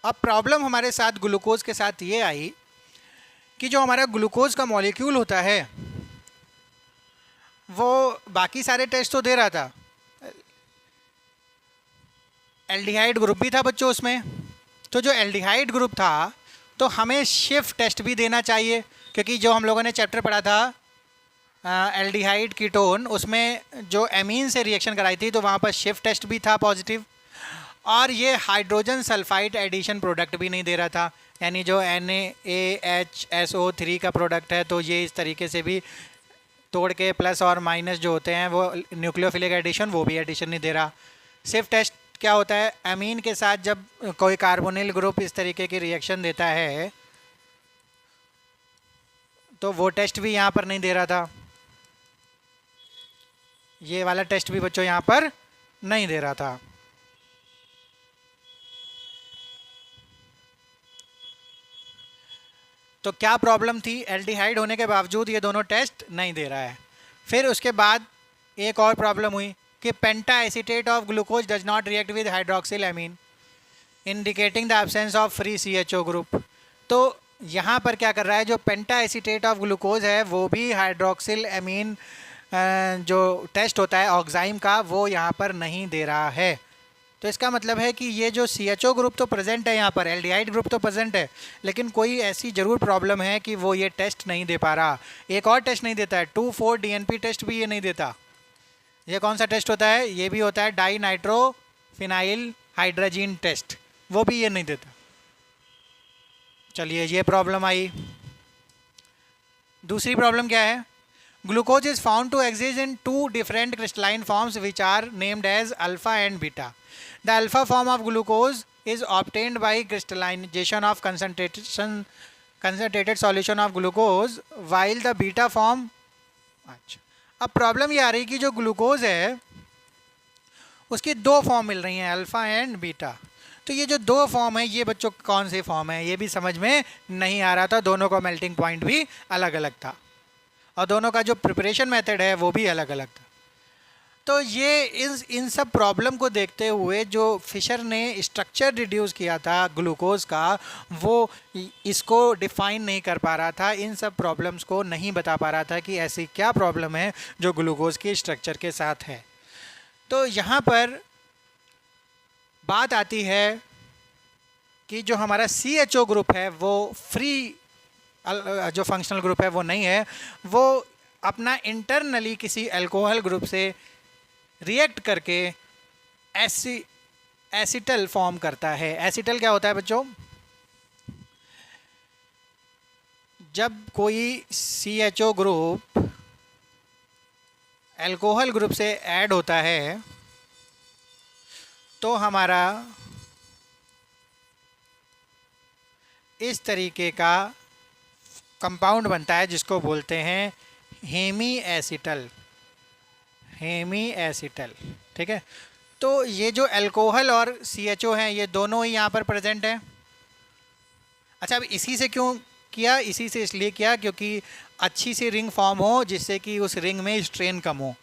अब प्रॉब्लम हमारे साथ ग्लूकोज के साथ ये आई कि जो हमारा ग्लूकोज का मॉलिक्यूल होता है वो बाकी सारे टेस्ट तो दे रहा था, एल्डिहाइड ग्रुप भी था बच्चों उसमें। तो जो एल्डिहाइड ग्रुप था तो हमें शिफ्ट टेस्ट भी देना चाहिए, क्योंकि जो हम लोगों ने चैप्टर पढ़ा था एल्डिहाइड कीटोन, उसमें जो एमीन से रिएक्शन कराई थी तो वहाँ पर शिफ्ट टेस्ट भी था पॉजिटिव। और ये हाइड्रोजन सल्फाइड एडिशन प्रोडक्ट भी नहीं दे रहा था, यानी जो NaHSO3 का प्रोडक्ट है तो ये इस तरीके से भी तोड़ के प्लस और माइनस जो होते हैं वो न्यूक्लियोफिलिक एडिशन, वो भी एडिशन नहीं दे रहा। शिफ्ट टेस्ट क्या होता है? अमीन के साथ जब कोई कार्बोनिल ग्रुप इस तरीके की रिएक्शन देता है तो वो टेस्ट भी यहाँ पर नहीं दे रहा था, ये वाला टेस्ट भी बच्चों यहाँ पर नहीं दे रहा था। तो क्या प्रॉब्लम थी? एल्डिहाइड होने के बावजूद ये दोनों टेस्ट नहीं दे रहा है। फिर उसके बाद एक और प्रॉब्लम हुई कि penta acetate of glucose does not react with hydroxyl amine indicating the absence of free CHO group. तो यहाँ पर क्या कर रहा है, जो पेंटा एसीटेट ऑफ ग्लूकोज है वो भी हाइड्रोक्सिल एमीन जो टेस्ट होता है ऑक्साइम का वो यहाँ पर नहीं दे रहा है। तो इसका मतलब है कि ये जो CHO ग्रुप तो प्रेजेंट है यहाँ पर, एल्डिहाइड ग्रुप तो प्रेजेंट है, लेकिन कोई ऐसी ज़रूर प्रॉब्लम है कि वो ये टेस्ट नहीं दे पा रहा। एक और टेस्ट नहीं देता है, 2,4-DNP टेस्ट भी ये नहीं देता। ये कौन सा टेस्ट होता है? ये भी होता है di nitro phenyl hydrazine test, वो भी ये नहीं देता। चलिए, ये प्रॉब्लम आई। दूसरी प्रॉब्लम क्या है? Glucose is found to exist in 2 different crystalline forms which are named as alpha and beta. The alpha form of glucose is obtained by crystallization of concentrated solution of glucose, while the beta form। अच्छा, अब problem ये आ रही कि जो glucose है उसकी 2 form मिल रही हैं, अल्फ़ा एंड बीटा। तो ये जो 2 फॉर्म है ये बच्चों कौन सी फॉर्म है ये भी समझ में नहीं आ रहा था। दोनों का मेल्टिंग पॉइंट भी अलग अलग था और दोनों का जो प्रिपरेशन मेथड है वो भी अलग अलग था। तो ये इन सब प्रॉब्लम को देखते हुए जो फिशर ने स्ट्रक्चर रिड्यूस किया था ग्लूकोज का, वो इसको डिफ़ाइन नहीं कर पा रहा था, इन सब प्रॉब्लम्स को नहीं बता पा रहा था कि ऐसी क्या प्रॉब्लम है जो ग्लूकोज की स्ट्रक्चर के साथ है। तो यहाँ पर बात आती है कि जो हमारा CHO ग्रुप है वो फ्री जो फंक्शनल ग्रुप है वो नहीं है, वो अपना इंटरनली किसी अल्कोहल ग्रुप से रिएक्ट करके एसिटल फॉर्म करता है। एसिटल क्या होता है बच्चों? जब कोई CHO ग्रुप अल्कोहल ग्रुप से ऐड होता है तो हमारा इस तरीके का कंपाउंड बनता है जिसको बोलते हैं हेमी एसिटल। हेमी एसिटल, ठीक है। तो ये जो अल्कोहल और CHO हैं ये दोनों ही यहाँ पर प्रेजेंट हैं। अच्छा, अब इसी से क्यों किया? इसी से इसलिए किया क्योंकि अच्छी सी रिंग फॉर्म हो जिससे कि उस रिंग में स्ट्रेन कम हो।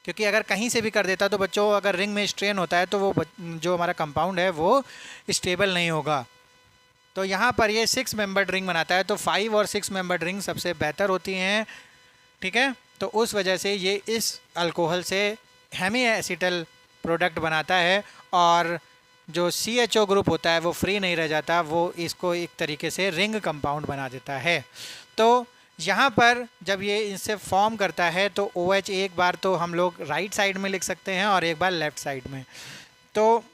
क्योंकि अगर कहीं से भी कर देता तो बच्चों अगर रिंग में स्ट्रेन होता है तो वो जो हमारा कंपाउंड है वो स्टेबल नहीं होगा। तो यहाँ पर ये 6 मेंबर्ड रिंग बनाता है, तो 5 और 6 मेंबर्ड रिंग सबसे बेहतर होती हैं, ठीक है। तो उस वजह से ये इस अल्कोहल से हेमी एसिटल प्रोडक्ट बनाता है, और जो CHO ग्रुप होता है वो फ्री नहीं रह जाता, वो इसको एक तरीके से रिंग कंपाउंड बना देता है। तो यहाँ पर जब ये इनसे फॉर्म करता है तो OH एक बार तो हम लोग राइट साइड में लिख सकते हैं और एक बार लेफ़्ट साइड में। तो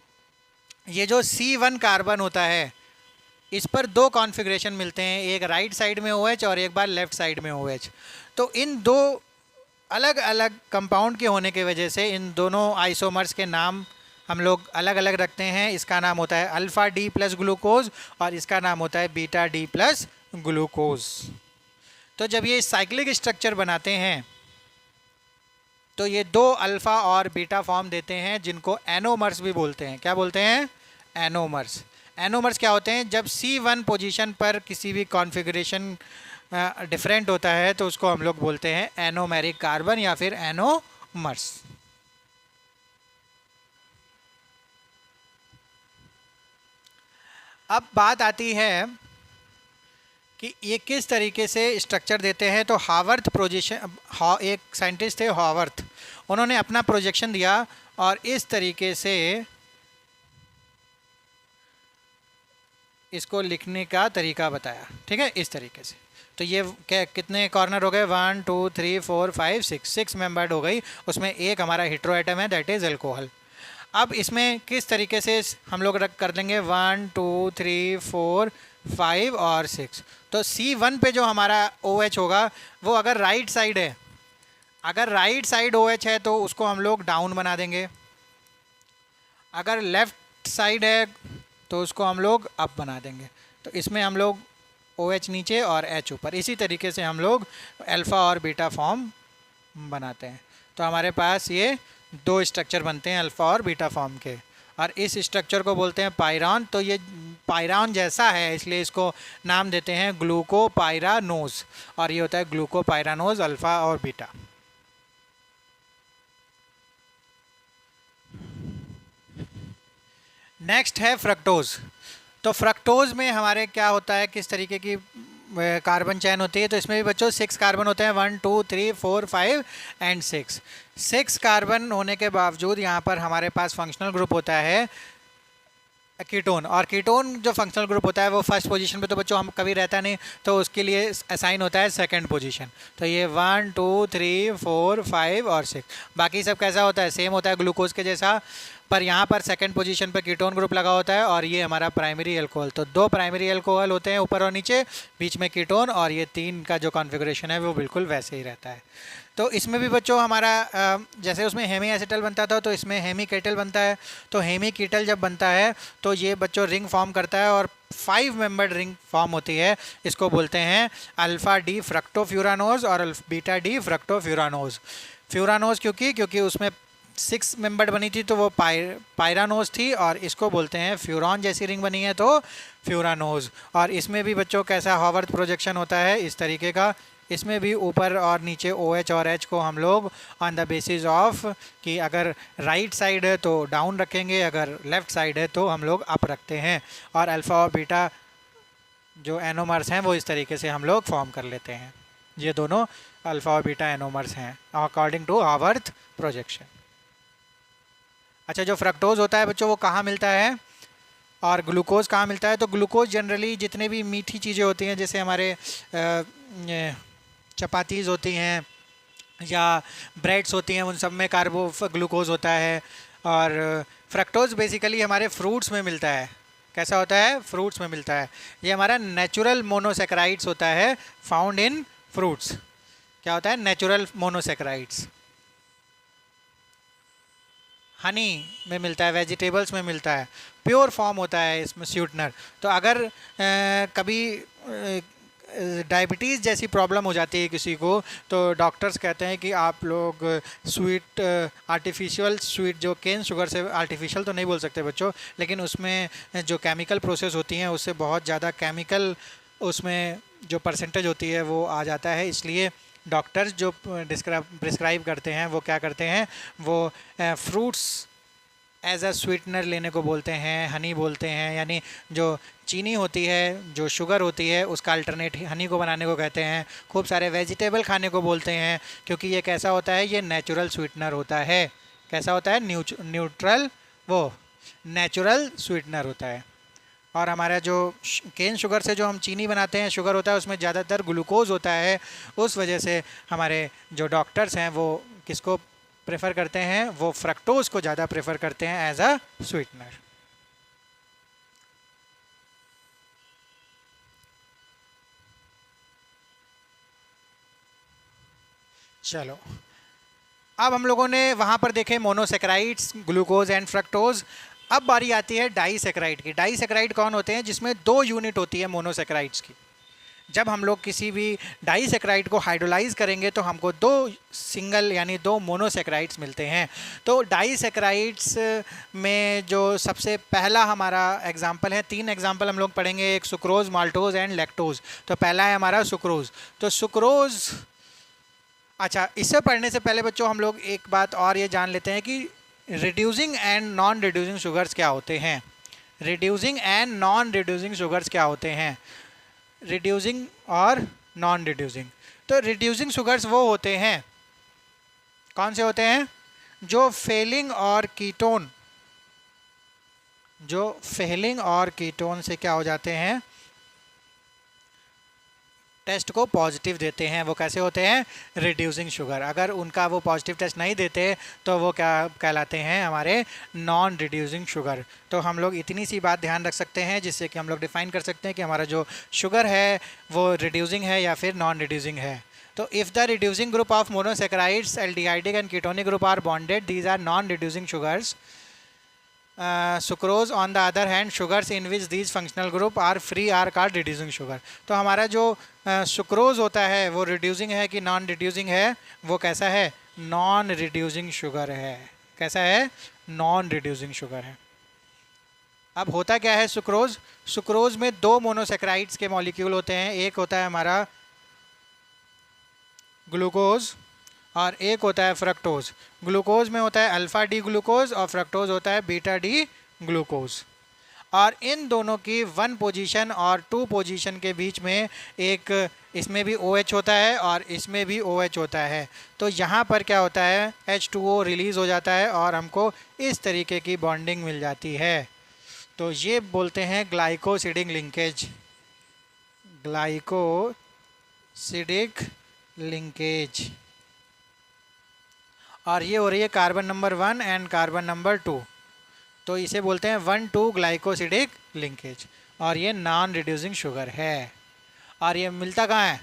ये जो C1 कार्बन होता है इस पर 2 कॉन्फ़िगरेशन मिलते हैं, एक राइट साइड में OH और एक बार लेफ़्ट साइड में OH। तो इन 2 अलग अलग कंपाउंड के होने की वजह से इन दोनों आइसोमर्स के नाम हम लोग अलग अलग रखते हैं। इसका नाम होता है अल्फ़ा D प्लस ग्लूकोज और इसका नाम होता है बीटा D प्लस ग्लूकोज। तो जब ये साइक्लिक स्ट्रक्चर बनाते हैं तो ये 2 अल्फ़ा और बीटा फॉर्म देते हैं, जिनको एनोमर्स भी बोलते हैं। क्या बोलते हैं? एनोमर्स। एनोमर्स क्या होते हैं? जब C1 पोजीशन पर किसी भी कॉन्फ़िगरेशन डिफरेंट होता है तो उसको हम लोग बोलते हैं एनोमेरिक कार्बन या फिर एनोमर्स। अब बात आती है कि ये किस तरीके से स्ट्रक्चर देते हैं। तो हावर्थ प्रोजेक्शन, एक साइंटिस्ट थे हावर्थ, उन्होंने अपना प्रोजेक्शन दिया और इस तरीके से इसको लिखने का तरीका बताया, ठीक है, इस तरीके से। तो ये क्या कितने कॉर्नर हो गए? 1 2 3 4 5 6 मेंबर्ड हो गई, उसमें एक हमारा हेटेरो एटम है, दैट इज़ अल्कोहल। अब इसमें किस तरीके से हम लोग रख कर देंगे? 1 2 3 4 5 और 6। तो C1 पे जो हमारा OH होगा वो अगर राइट साइड है, अगर राइट साइड OH है तो उसको हम लोग डाउन बना देंगे, अगर लेफ़्ट साइड है तो उसको हम लोग अप बना देंगे। तो इसमें हम लोग OH नीचे और H ऊपर, इसी तरीके से हम लोग अल्फ़ा और बीटा फॉर्म बनाते हैं। तो हमारे पास ये 2 स्ट्रक्चर बनते हैं अल्फ़ा और बीटा फॉर्म के, और इस स्ट्रक्चर को बोलते हैं पायरॉन। तो ये पायरॉन जैसा है इसलिए इसको नाम देते हैं ग्लूकोपायरानोज, और ये होता है ग्लूकोपायरानोज अल्फ़ा और बीटा। नेक्स्ट है फ्रक्टोज। तो फ्रक्टोज में हमारे क्या होता है, किस तरीके की कार्बन चैन होती है? तो इसमें भी बच्चों 6 कार्बन होते हैं, 1 2 3 4 5 एंड 6 कार्बन होने के बावजूद यहाँ पर हमारे पास फंक्शनल ग्रुप होता है कीटोन, और कीटोन जो फंक्शनल ग्रुप होता है वो फर्स्ट पोजीशन पे तो बच्चों हम कभी रहता नहीं, तो उसके लिए असाइन होता है सेकंड पोजीशन। तो ये 1 2 3 4 5 और 6, बाकी सब कैसा होता है? सेम होता है ग्लूकोज के जैसा, पर यहाँ पर सेकंड पोजीशन पर कीटोन ग्रुप लगा होता है, और ये हमारा प्राइमरी अल्कोहल। तो 2 प्राइमरी अल्कोहल होते हैं ऊपर और नीचे, बीच में कीटोन, और ये 3 का जो कॉन्फ़िगरेशन है वो बिल्कुल वैसे ही रहता है। तो इसमें भी बच्चों हमारा जैसे उसमें हेमी एसिटल बनता था तो इसमें हेमी केटल बनता है। तो हेमी कीटल जब बनता है तो ये बच्चों रिंग फॉर्म करता है और 5 मेंबर्ड रिंग फॉर्म होती है, इसको बोलते हैं अल्फ़ा D फ्रक्टोफ्यूरानोज और बीटा D फ्रक्टोफ्यूरानोज। फ्यूरानोज क्योंकि उसमें 6 मेंबर्ड बनी थी तो वो पायरानोज थी, और इसको बोलते हैं फ्यूरॉन जैसी रिंग बनी है तो फ्यूरानोज। और इसमें भी बच्चों कैसा हावर्थ प्रोजेक्शन होता है इस तरीके का, इसमें भी ऊपर और नीचे OH और H को हम लोग ऑन द बेसिस ऑफ कि अगर राइट साइड है तो डाउन रखेंगे, अगर लेफ़्ट साइड है तो हम लोग अप रखते हैं, और अल्फ़ा और बीटा जो एनोमर्स हैं वो इस तरीके से हम लोग फॉर्म कर लेते हैं। ये दोनों अल्फ़ा और बीटा एनोमर्स हैं अकॉर्डिंग टू हावर्थ प्रोजेक्शन। अच्छा, जो फ्रक्टोज होता है बच्चों वो कहाँ मिलता है और ग्लूकोज कहाँ मिलता है? तो ग्लूकोज जनरली जितने भी मीठी चीज़ें होती हैं, जैसे हमारे चपातीज़ होती हैं या ब्रेड्स होती हैं, उन सब में ग्लूकोज होता है। और फ्रक्टोज बेसिकली हमारे फ्रूट्स में मिलता है। कैसा होता है? फ्रूट्स में मिलता है। ये हमारा नेचुरल मोनोसेक्राइड्स होता है फाउंड इन फ्रूट्स। क्या होता है? Natural monosaccharides. हनी में मिलता है, वेजिटेबल्स में मिलता है, प्योर फॉर्म होता है इसमें स्वीटनर। तो अगर कभी डायबिटीज़ जैसी प्रॉब्लम हो जाती है किसी को, तो डॉक्टर्स कहते हैं कि आप लोग स्वीट आर्टिफिशियल स्वीट, जो केन शुगर से, आर्टिफिशियल तो नहीं बोल सकते बच्चों, लेकिन उसमें जो केमिकल प्रोसेस होती हैं उससे बहुत ज़्यादा केमिकल उसमें जो परसेंटेज होती है वो आ जाता है, इसलिए डॉक्टर्स जो प्रिस्क्राइब करते हैं वो क्या करते हैं, वो फ्रूट्स एज अ स्वीटनर लेने को बोलते हैं, हनी बोलते हैं, यानी जो चीनी होती है, जो शुगर होती है, उसका अल्टरनेट हनी को बनाने को कहते हैं। खूब सारे वेजिटेबल खाने को बोलते हैं, क्योंकि ये कैसा होता है, ये नेचुरल स्वीटनर होता है। कैसा होता है, न्यूट्रल, वो नेचुरल स्वीटनर होता है। और हमारा जो केन शुगर से जो हम चीनी बनाते हैं, शुगर होता है, उसमें ज़्यादातर ग्लूकोज होता है। उस वजह से हमारे जो डॉक्टर्स हैं वो किसको प्रेफर करते हैं, वो फ्रक्टोज को ज़्यादा प्रेफर करते हैं एज अ स्वीटनर। चलो, अब हम लोगों ने वहाँ पर देखे मोनोसेक्राइड्स, ग्लूकोज एंड फ्रक्टोज। अब बारी आती है डाइसेक्राइड की। डाइसेक्राइड कौन होते हैं, जिसमें 2 यूनिट होती है मोनोसेक्राइड्स की। जब हम लोग किसी भी डाइसेक्राइड को हाइड्रोलाइज करेंगे तो हमको 2 सिंगल यानी 2 मोनोसेक्राइड्स मिलते हैं। तो डाइसेक्राइड्स में जो सबसे पहला हमारा एग्जाम्पल है, 3 एग्जाम्पल हम लोग पढ़ेंगे, एक सुक्रोज, माल्टोज एंड लैक्टोज। तो पहला है हमारा सुक्रोज। तो सुक्रोज, अच्छा, इससे पढ़ने से पहले बच्चों हम लोग एक बात और ये जान लेते हैं कि reducing and non reducing sugars क्या होते हैं। Reducing and non reducing sugars क्या होते हैं, रिड्यूसिंग और नॉन रिड्यूसिंग। तो रिड्यूसिंग शुगर्स वो होते हैं, कौन से होते हैं, जो फेलिंग और कीटोन, जो फेलिंग और कीटोन से क्या हो जाते हैं, टेस्ट को पॉजिटिव देते हैं। वो कैसे होते हैं, रिड्यूसिंग शुगर। अगर उनका वो पॉजिटिव टेस्ट नहीं देते तो वो क्या कहलाते हैं, हमारे नॉन रिड्यूसिंग शुगर। तो हम लोग इतनी सी बात ध्यान रख सकते हैं जिससे कि हम लोग डिफाइन कर सकते हैं कि हमारा जो शुगर है वो रिड्यूसिंग है या फिर नॉन रिड्यूसिंग है। तो if the reducing group of monosaccharides, aldehydic and ketonic group are bonded, these are non reducing sugars. Sucrose on the other hand, sugars in which these functional group are free are called reducing sugar. तो हमारा जो sucrose होता है वो reducing है कि non reducing है, वो कैसा है, नॉन रिड्यूसिंग शुगर है। कैसा है, नॉन रिड्यूसिंग शुगर है। अब होता क्या है सुक्रोज, सुक्रोज में 2 मोनोसेक्राइड्स के मॉलिक्यूल होते हैं, एक होता है हमारा ग्लूकोज और एक होता है फ्रक्टोज। ग्लूकोज में होता है अल्फ़ा डी ग्लूकोज और फ्रक्टोज होता है बीटा डी ग्लूकोज। और इन दोनों की 1 पोजीशन और 2 पोजीशन के बीच में एक, इसमें भी OH होता है और इसमें भी OH होता है। तो यहाँ पर क्या होता है, H2O रिलीज़ हो जाता है और हमको इस तरीके की बॉन्डिंग मिल जाती है। तो ये बोलते हैं ग्लाइकोसिडिक लिंकेज, ग्लाइकोसिडिक लिंकेज। और ये हो रही है carbon number 1 and carbon number 2, तो इसे बोलते हैं 1,2 ग्लाइकोसिडिक लिंकेज। और ये नॉन रिड्यूसिंग शुगर है। और ये मिलता कहाँ है,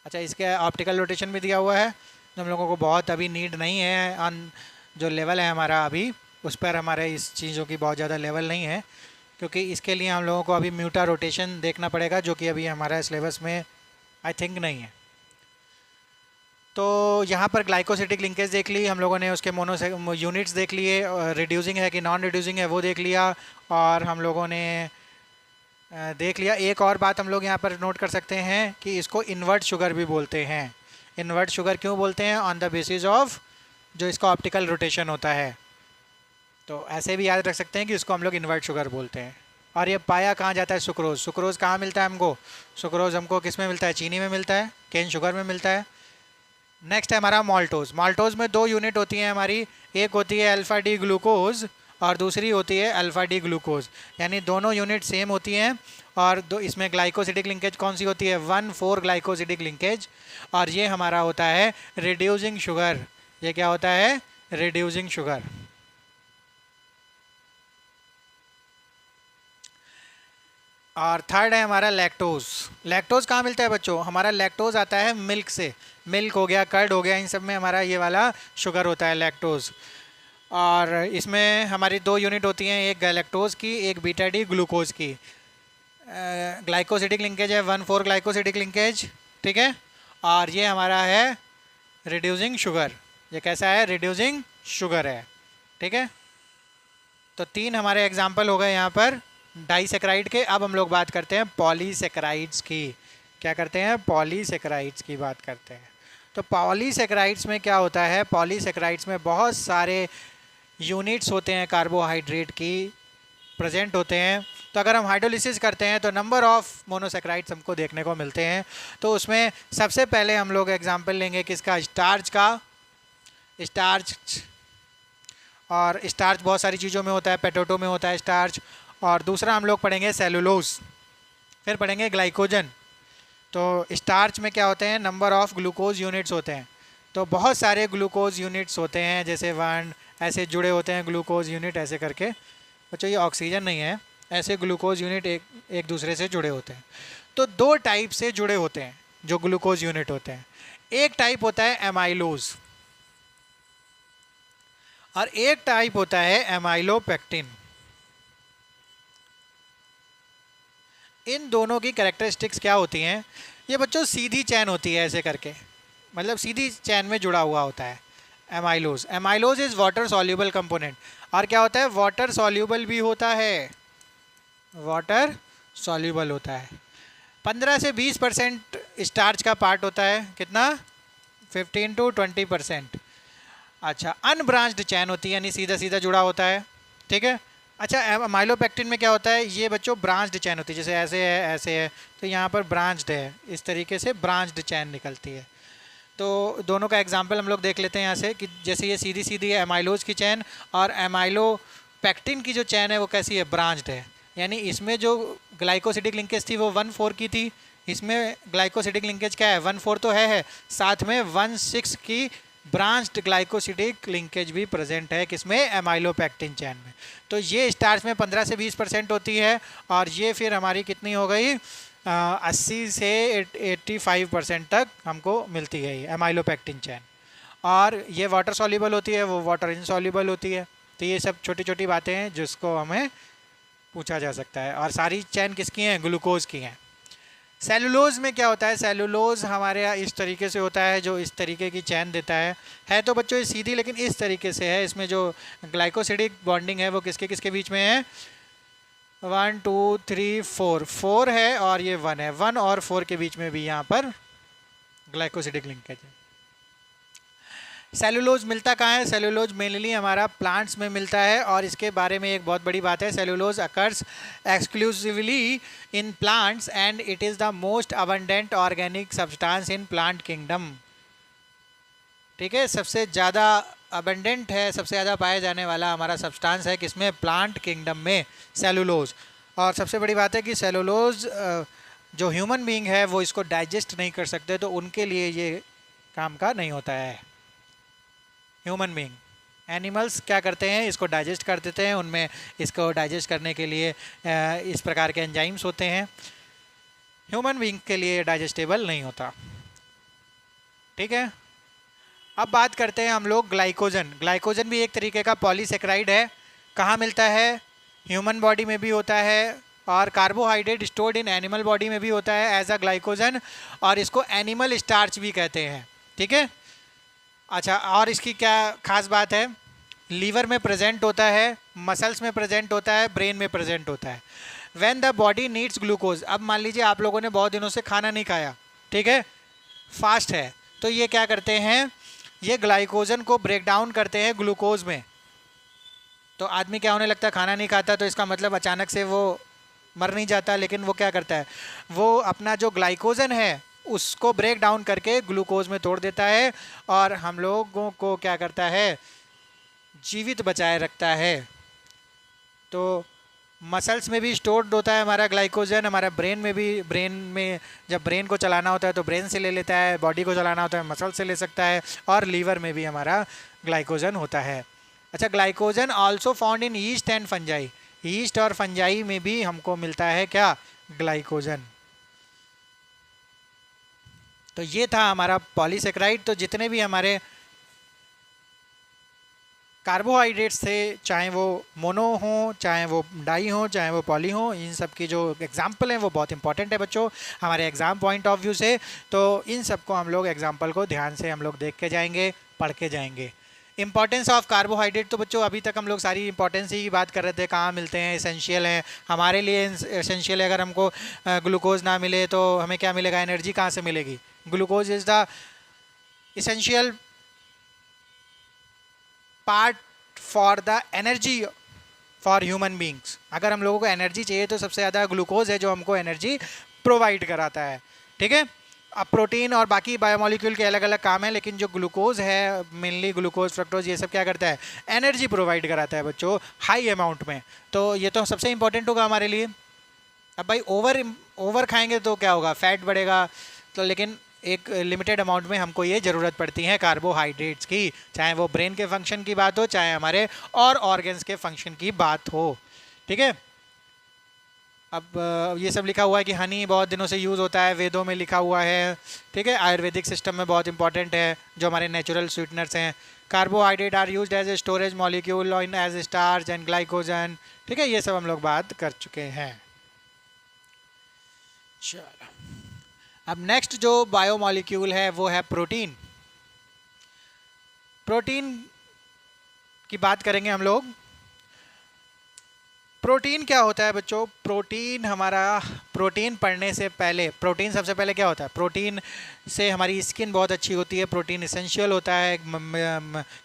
अच्छा, इसके ऑप्टिकल रोटेशन भी दिया हुआ है, जो हम लोगों को बहुत अभी नीड नहीं है। ऑन जो लेवल है हमारा अभी, उस पर हमारे इस चीज़ों की बहुत ज़्यादा लेवल नहीं है, क्योंकि इसके लिए हम लोगों को अभी म्यूटा रोटेशन देखना पड़ेगा, जो कि अभी हमारा सिलेबस में आई थिंक नहीं है। तो यहाँ पर ग्लाइकोसिडिक लिंकेज देख ली हम लोगों ने, उसके मोनो यूनिट्स देख लिए, रिड्यूसिंग है कि नॉन रिड्यूसिंग है वो देख लिया, और हम लोगों ने देख लिया। एक और बात हम लोग यहाँ पर नोट कर सकते हैं कि इसको इन्वर्ट शुगर भी बोलते हैं। इन्वर्ट शुगर क्यों बोलते हैं, ऑन द बेसिस ऑफ जो इसका ऑप्टिकल रोटेशन होता है। तो ऐसे भी याद रख सकते हैं कि इसको हम लोग इन्वर्ट शुगर बोलते हैं। और ये पाया कहाँ जाता है, सुक्रोज। सुक्रोज कहाँ मिलता है हमको, सुक्रोज हमको किस में मिलता है, चीनी में मिलता है, केन शुगर में मिलता है। नेक्स्ट है हमारा माल्टोज। माल्टोज में 2 यूनिट होती हैं हमारी, एक होती है अल्फ़ा डी ग्लूकोज और दूसरी होती है अल्फ़ा डी ग्लूकोज, यानी दोनों यूनिट सेम होती हैं। और दो इसमें ग्लाइकोसिडिक लिंकेज कौन सी होती है, 1,4 ग्लाइकोसिडिक लिंकेज। और ये हमारा होता है रिड्यूसिंग शुगर। ये क्या होता है, रिड्यूसिंग शुगर। और थर्ड है हमारा लैक्टोज। लैक्टोज कहाँ मिलता है बच्चों, हमारा लैक्टोज आता है मिल्क से, मिल्क हो गया, कर्ड हो गया, इन सब में हमारा ये वाला शुगर होता है लैक्टोज। और इसमें हमारी 2 यूनिट होती हैं, एक गैलेक्टोज की, एक बीटा डी ग्लूकोज की। ग्लाइकोसिडिक लिंकेज है 1,4 ग्लाइकोसिडिक लिंकेज, ठीक है। और ये हमारा है रिड्यूसिंग शुगर। ये कैसा है, रिड्यूसिंग शुगर है, ठीक है। तो 3 हमारे एग्जाम्पल हो गए यहाँ पर डाइसेक्राइड के। अब हम लोग बात करते हैं पॉलीसेक्राइड्स की। क्या करते हैं, पॉलीसेकेराइड्स की बात करते हैं। तो पॉलीसेकेराइड्स में क्या होता है, पॉलीसेकेराइड्स में बहुत सारे यूनिट्स होते हैं कार्बोहाइड्रेट की प्रेजेंट होते हैं। तो अगर हम हाइड्रोलिसिस करते हैं तो नंबर ऑफ मोनोसेकेराइड्स हमको देखने को मिलते हैं। तो उसमें सबसे पहले हम लोग एग्जांपल लेंगे किसका, स्टार्च का। स्टार्च, और स्टार्च बहुत सारी चीज़ों में होता है, पोटैटो में होता है स्टार्च। और दूसरा हम लोग पढ़ेंगे सेलुलोज, फिर पढ़ेंगे ग्लाइकोजन। तो स्टार्च में क्या होते हैं, नंबर ऑफ ग्लूकोज यूनिट्स होते हैं। तो बहुत सारे ग्लूकोज यूनिट्स होते हैं, जैसे 1 ऐसे जुड़े होते हैं ग्लूकोज यूनिट ऐसे करके। बच्चों ये ऑक्सीजन नहीं है, ऐसे ग्लूकोज यूनिट एक दूसरे से जुड़े होते हैं। तो 2 टाइप से जुड़े होते हैं जो ग्लूकोज यूनिट होते हैं। एक टाइप होता है एमाइलोज और एक टाइप होता है एमाइलोपेक्टिन। इन दोनों की कैरेक्टरिस्टिक्स क्या होती हैं, ये बच्चों सीधी चैन होती है ऐसे करके, मतलब सीधी चैन में जुड़ा हुआ होता है amylose. Amylose is water soluble component. और क्या होता है, वाटर सॉल्यूबल भी होता है, वाटर सॉल्यूबल होता है। 15 से 20% स्टार्च का पार्ट होता है, कितना, 15 to 20%। अच्छा, अनब्रांच्ड चैन होती है, यानी सीधा सीधा जुड़ा होता है, ठीक है। अच्छा, माइलोपेक्टिन में क्या होता है, ये बच्चों ब्रांच्ड चैन होती है, जैसे ऐसे है ऐसे है, तो यहाँ पर ब्रांच्ड है, इस तरीके से ब्रांच्ड चैन निकलती है। तो दोनों का एग्जांपल हम लोग देख लेते हैं यहाँ से, कि जैसे ये सीधी सीधी है एमाइलोज की चैन, और एमाइलोपेक्टिन की जो चैन है वो कैसी है, ब्रांच्ड है। यानी इसमें जो ग्लाइकोसिडिक लिंकेज थी वो 1,4 की थी, इसमें ग्लाइकोसिडिक लिंकेज क्या है, 1,4 तो है, साथ में 1,6 की ब्रांच्ड ग्लाइकोसिडिक लिंकेज भी प्रेजेंट है, किसमें, एमाइलोपेक्टिन चैन में। तो ये स्टार्च में 15 से 20% होती है, और ये फिर हमारी कितनी हो गई, 80 से 85% तक हमको मिलती है ये एमाइलोपेक्टिन चैन। और ये वाटर सॉल्युबल होती है, वो वाटर इनसॉल्युबल होती है। तो ये सब छोटी छोटी बातें हैं जिसको हमें पूछा जा सकता है। और सारी चैन किसकी हैं, ग्लूकोज की हैं। सेलुलोज में क्या होता है, सेलुलोज हमारे यहाँ इस तरीके से होता है, जो इस तरीके की चैन देता है तो बच्चों ये सीधी, लेकिन इस तरीके से है। इसमें जो ग्लाइकोसिडिक बॉन्डिंग है वो किसके किसके बीच में है, 1 2 3 4, 4 है और ये 1 है, 1 और 4 के बीच में भी यहाँ पर ग्लाइकोसिडिक लिंकेज है। सेलुलोज मिलता कहाँ है, सेलुलोज मेनली हमारा प्लांट्स में मिलता है, और इसके बारे में एक बहुत बड़ी बात है, cellulose occurs exclusively in plants and it is the most abundant organic substance in plant kingdom. ठीक है, सबसे ज़्यादा अबंडेंट है, सबसे ज़्यादा पाया जाने वाला हमारा सब्सटेंस है किसमें, प्लांट किंगडम में, सेलुलोज। और सबसे बड़ी बात है कि सेलुलोज जो ह्यूमन बीइंग है वो इसको डाइजेस्ट नहीं कर सकते, तो उनके लिए ये काम का नहीं होता है। ह्यूमन बीइंग, एनिमल्स क्या करते हैं, इसको डाइजेस्ट कर देते हैं, उनमें इसको डाइजेस्ट करने के लिए इस प्रकार के एंजाइम्स होते हैं। ह्यूमन बीइंग के लिए डाइजेस्टेबल नहीं होता। ठीक है, अब बात करते हैं हम लोग ग्लाइकोजन। ग्लाइकोजन भी एक तरीके का पॉलीसेकेराइड है। कहाँ मिलता है, ह्यूमन बॉडी में भी होता है, और carbohydrate stored in animal body में भी होता है एज अ ग्लाइकोजन, और इसको एनिमल स्टार्च भी कहते हैं। ठीक है, अच्छा, और इसकी क्या खास बात है, लीवर में प्रेजेंट होता है, मसल्स में प्रेजेंट होता है, ब्रेन में प्रेजेंट होता है। When the body needs glucose, अब मान लीजिए आप लोगों ने बहुत दिनों से खाना नहीं खाया, ठीक है, फास्ट है, तो ये क्या करते हैं, ये ग्लाइकोजन को ब्रेक डाउन करते हैं ग्लूकोज में। तो आदमी क्या होने लगता है, खाना नहीं खाता, तो इसका मतलब अचानक से वो मर नहीं जाता, लेकिन वो क्या करता है, वो अपना जो ग्लाइकोजन है उसको ब्रेक डाउन करके ग्लूकोज में तोड़ देता है, और हम लोगों को क्या करता है, जीवित बचाए रखता है। तो मसल्स में भी स्टोर्ड होता है हमारा ग्लाइकोजन, हमारा ब्रेन में भी, ब्रेन में जब ब्रेन को चलाना होता है तो ब्रेन से ले लेता है, बॉडी को चलाना होता है मसल से ले सकता है, और लीवर में भी हमारा ग्लाइकोजन होता है। अच्छा, glycogen also found in east and fungi, east और फंजाई में भी हमको मिलता है क्या, ग्लाइकोजन। तो ये था हमारा पॉलीसेकेराइड। तो जितने भी हमारे कार्बोहाइड्रेट्स थे, चाहे वो मोनो हो, चाहे वो डाई हो, चाहे वो पॉली हो, इन सब की जो एग्जाम्पल हैं वो बहुत इंपॉर्टेंट है बच्चों हमारे एग्ज़ाम पॉइंट ऑफ व्यू से। तो इन सब को हम लोग एग्जाम्पल को ध्यान से हम लोग देख के जाएंगे, पढ़ के जाएंगे। इंपॉर्टेंस ऑफ कार्बोहाइड्रेट, तो बच्चों अभी तक हम लोग सारी इंपॉर्टेंस ही बात कर रहे थे, कहाँ मिलते हैं, एसेंशियल हैं हमारे लिए, एसेंशियल है। अगर हमको ग्लूकोज ना मिले तो हमें क्या मिलेगा, एनर्जी कहाँ से मिलेगी। Glucose is the essential part for the energy for human beings. अगर हम लोगों को एनर्जी चाहिए तो सबसे ज़्यादा ग्लूकोज है जो हमको एनर्जी प्रोवाइड कराता है, ठीक है। अब प्रोटीन और बाकी बायोमोलिक्यूल के अलग अलग काम है, लेकिन जो ग्लूकोज है मेनली ग्लूकोज फ्रक्टोज ये सब क्या करता है, एनर्जी प्रोवाइड कराता है बच्चों हाई अमाउंट में। तो ये तो सबसे इंपॉर्टेंट होगा हमारे लिए। अब भाई ओवर खाएंगे तो क्या होगा, फैट बढ़ेगा। तो लेकिन एक लिमिटेड अमाउंट में हमको ये ज़रूरत पड़ती है कार्बोहाइड्रेट्स की, चाहे वो ब्रेन के फंक्शन की बात हो, चाहे हमारे और ऑर्गन्स के फंक्शन की बात हो, ठीक है। अब ये सब लिखा हुआ है कि हनी बहुत दिनों से यूज़ होता है, वेदों में लिखा हुआ है, ठीक है। आयुर्वेदिक सिस्टम में बहुत इंपॉर्टेंट है, जो हमारे नेचुरल स्वीटनर्स हैं। Carbohydrate are used as a storage molecule in as starch and glycogen, ठीक है। ये सब हम लोग बात कर चुके हैं। चलो, अब नेक्स्ट जो बायोमॉलिक्यूल है वो है प्रोटीन। प्रोटीन की बात करेंगे हम लोग। प्रोटीन क्या होता है बच्चों, प्रोटीन हमारा, प्रोटीन पढ़ने से पहले, प्रोटीन सबसे पहले क्या होता है, प्रोटीन से हमारी स्किन बहुत अच्छी होती है। प्रोटीन इसेंशियल होता है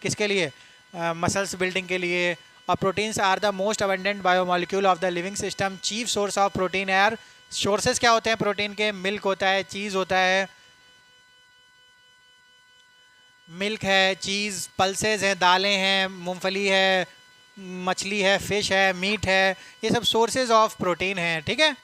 किसके लिए, मसल्स बिल्डिंग के लिए। और proteins are the most abundant biomolecule of the living system. Chief source of protein are, sources क्या होते हैं प्रोटीन के, मिल्क होता है, चीज़ होता है, मिल्क है, चीज़, पल्सेज हैं, दालें हैं, मूंगफली है, मछली है, फिश है, मीट है, ये सब सोर्सेज ऑफ प्रोटीन हैं, ठीक है।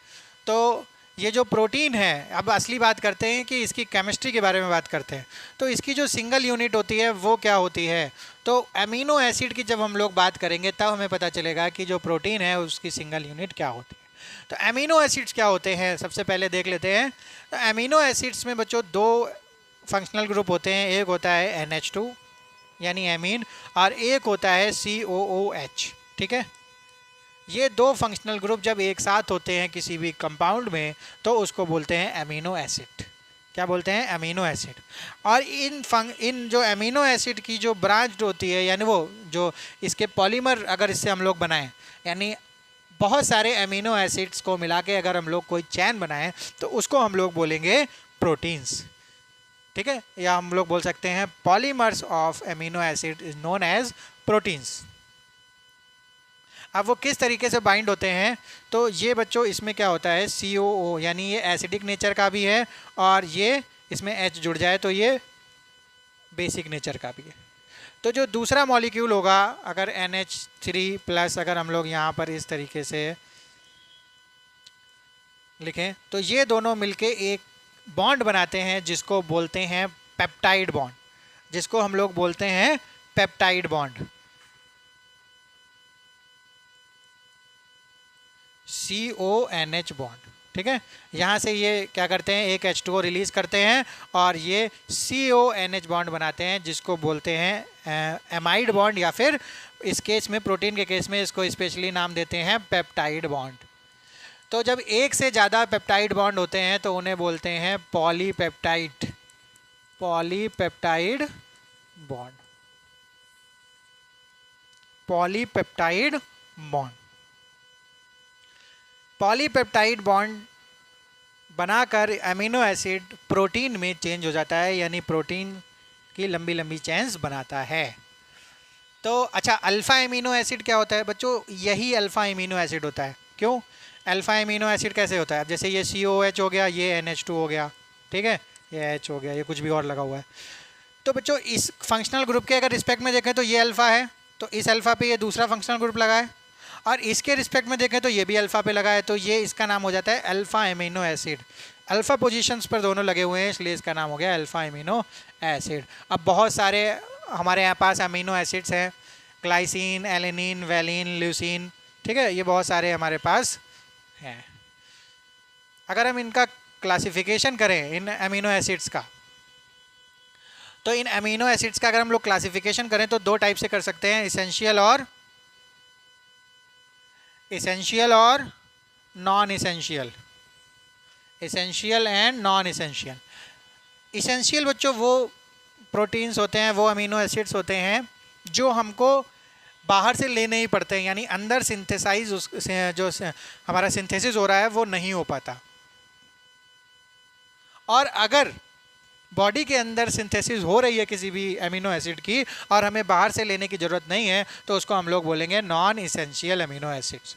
तो ये जो प्रोटीन है, अब असली बात करते हैं कि इसकी केमिस्ट्री के बारे में बात करते हैं। तो इसकी जो सिंगल यूनिट होती है वो क्या होती है, तो अमीनो एसिड की जब हम लोग बात करेंगे तब हमें पता चलेगा कि जो प्रोटीन है उसकी सिंगल यूनिट क्या होती है। तो अमीनो एसिड्स क्या होते हैं, सबसे पहले देख लेते हैं। तो अमीनो एसिड्स में बच्चों दो फंक्शनल ग्रुप होते हैं, एक होता है NH2 यानी एमीन, और एक होता है COOH, ठीक है। ये दो फंक्शनल ग्रुप जब एक साथ होते हैं किसी भी कंपाउंड में तो उसको बोलते हैं अमीनो एसिड। क्या बोलते हैं, अमीनो एसिड। और इन जो अमीनो एसिड की जो ब्रांच होती है, यानी वो जो इसके पॉलीमर अगर इससे हम लोग बनाएं, यानी बहुत सारे अमीनो एसिड्स को मिला के अगर हम लोग कोई चैन बनाएं तो उसको हम लोग बोलेंगे प्रोटीन्स, ठीक है। या हम लोग बोल सकते हैं polymers of amino acid is known as proteins. अब वो किस तरीके से बाइंड होते हैं, तो ये बच्चों इसमें क्या होता है, COO यानी ये एसिडिक नेचर का भी है, और ये इसमें H जुड़ जाए तो ये बेसिक नेचर का भी है। तो जो दूसरा मॉलिक्यूल होगा, अगर NH3 प्लस अगर हम लोग यहाँ पर इस तरीके से लिखें तो ये दोनों मिलके एक बॉन्ड बनाते हैं जिसको बोलते हैं पेप्टाइड बॉन्ड, जिसको हम लोग बोलते हैं पेप्टाइड बॉन्ड, CONH बॉन्ड, ठीक है। यहाँ से ये क्या करते हैं, एक H2O रिलीज करते हैं और ये CONH बॉन्ड बनाते हैं जिसको बोलते हैं एमाइड बॉन्ड, या फिर इस केस में, प्रोटीन के केस में, इसको स्पेशली नाम देते हैं पेप्टाइड बॉन्ड। तो जब एक से ज़्यादा पेप्टाइड बॉन्ड होते हैं तो उन्हें बोलते हैं polypeptide, polypeptide bond, polypeptide bond. Polypeptide bond बनाकर अमीनो एसिड प्रोटीन में चेंज हो जाता है, यानी प्रोटीन की लंबी लंबी चेन्स बनाता है। तो अच्छा, अल्फ़ा एमिनो एसिड क्या होता है बच्चों, यही अल्फ़ा एमिनो एसिड होता है। क्यों, अल्फ़ा एमिनो एसिड कैसे होता है, अब जैसे ये COH हो गया, ये NH2 हो गया, ठीक है, ये H हो गया, ये कुछ भी और लगा हुआ है। तो बच्चों इस फंक्शनल ग्रुप के अगर रिस्पेक्ट में देखें तो ये अल्फ़ा है, तो इस अल्फ़ा पे ये दूसरा फंक्शनल ग्रुप लगा है, और इसके रिस्पेक्ट में देखें तो ये भी अल्फ़ा पे लगा है, तो ये इसका नाम हो जाता है alpha amino acid. Alpha positions पर दोनों लगे हुए हैं इसलिए इसका नाम हो गया अल्फ़ा एमिनो एसिड। अब बहुत सारे हमारे यहाँ पास अमीनो एसिड्स हैं, ग्लाइसिन, एलेनिन, वैलिन, ल्यूसिन, ठीक है, ये बहुत सारे हमारे पास हैं। अगर हम इनका क्लासिफिकेशन करें इन अमीनो एसिड्स का, तो इन अमीनो एसिड्स का अगर हम लोग क्लासिफिकेशन करें तो दो टाइप से कर सकते हैं, इसेंशियल और non essential, essential and non essential. Essential बच्चों वो प्रोटीन्स होते हैं, वो अमीनो एसिड्स होते हैं जो हमको बाहर से लेने ही पड़ते हैं, यानी अंदर सिंथेसाइज जो हमारा सिंथेसिस हो रहा है वो नहीं हो पाता। और अगर बॉडी के अंदर सिंथेसिस हो रही है किसी भी अमीनो एसिड की और हमें बाहर से लेने की ज़रूरत नहीं है, तो उसको हम लोग बोलेंगे non essential amino acids.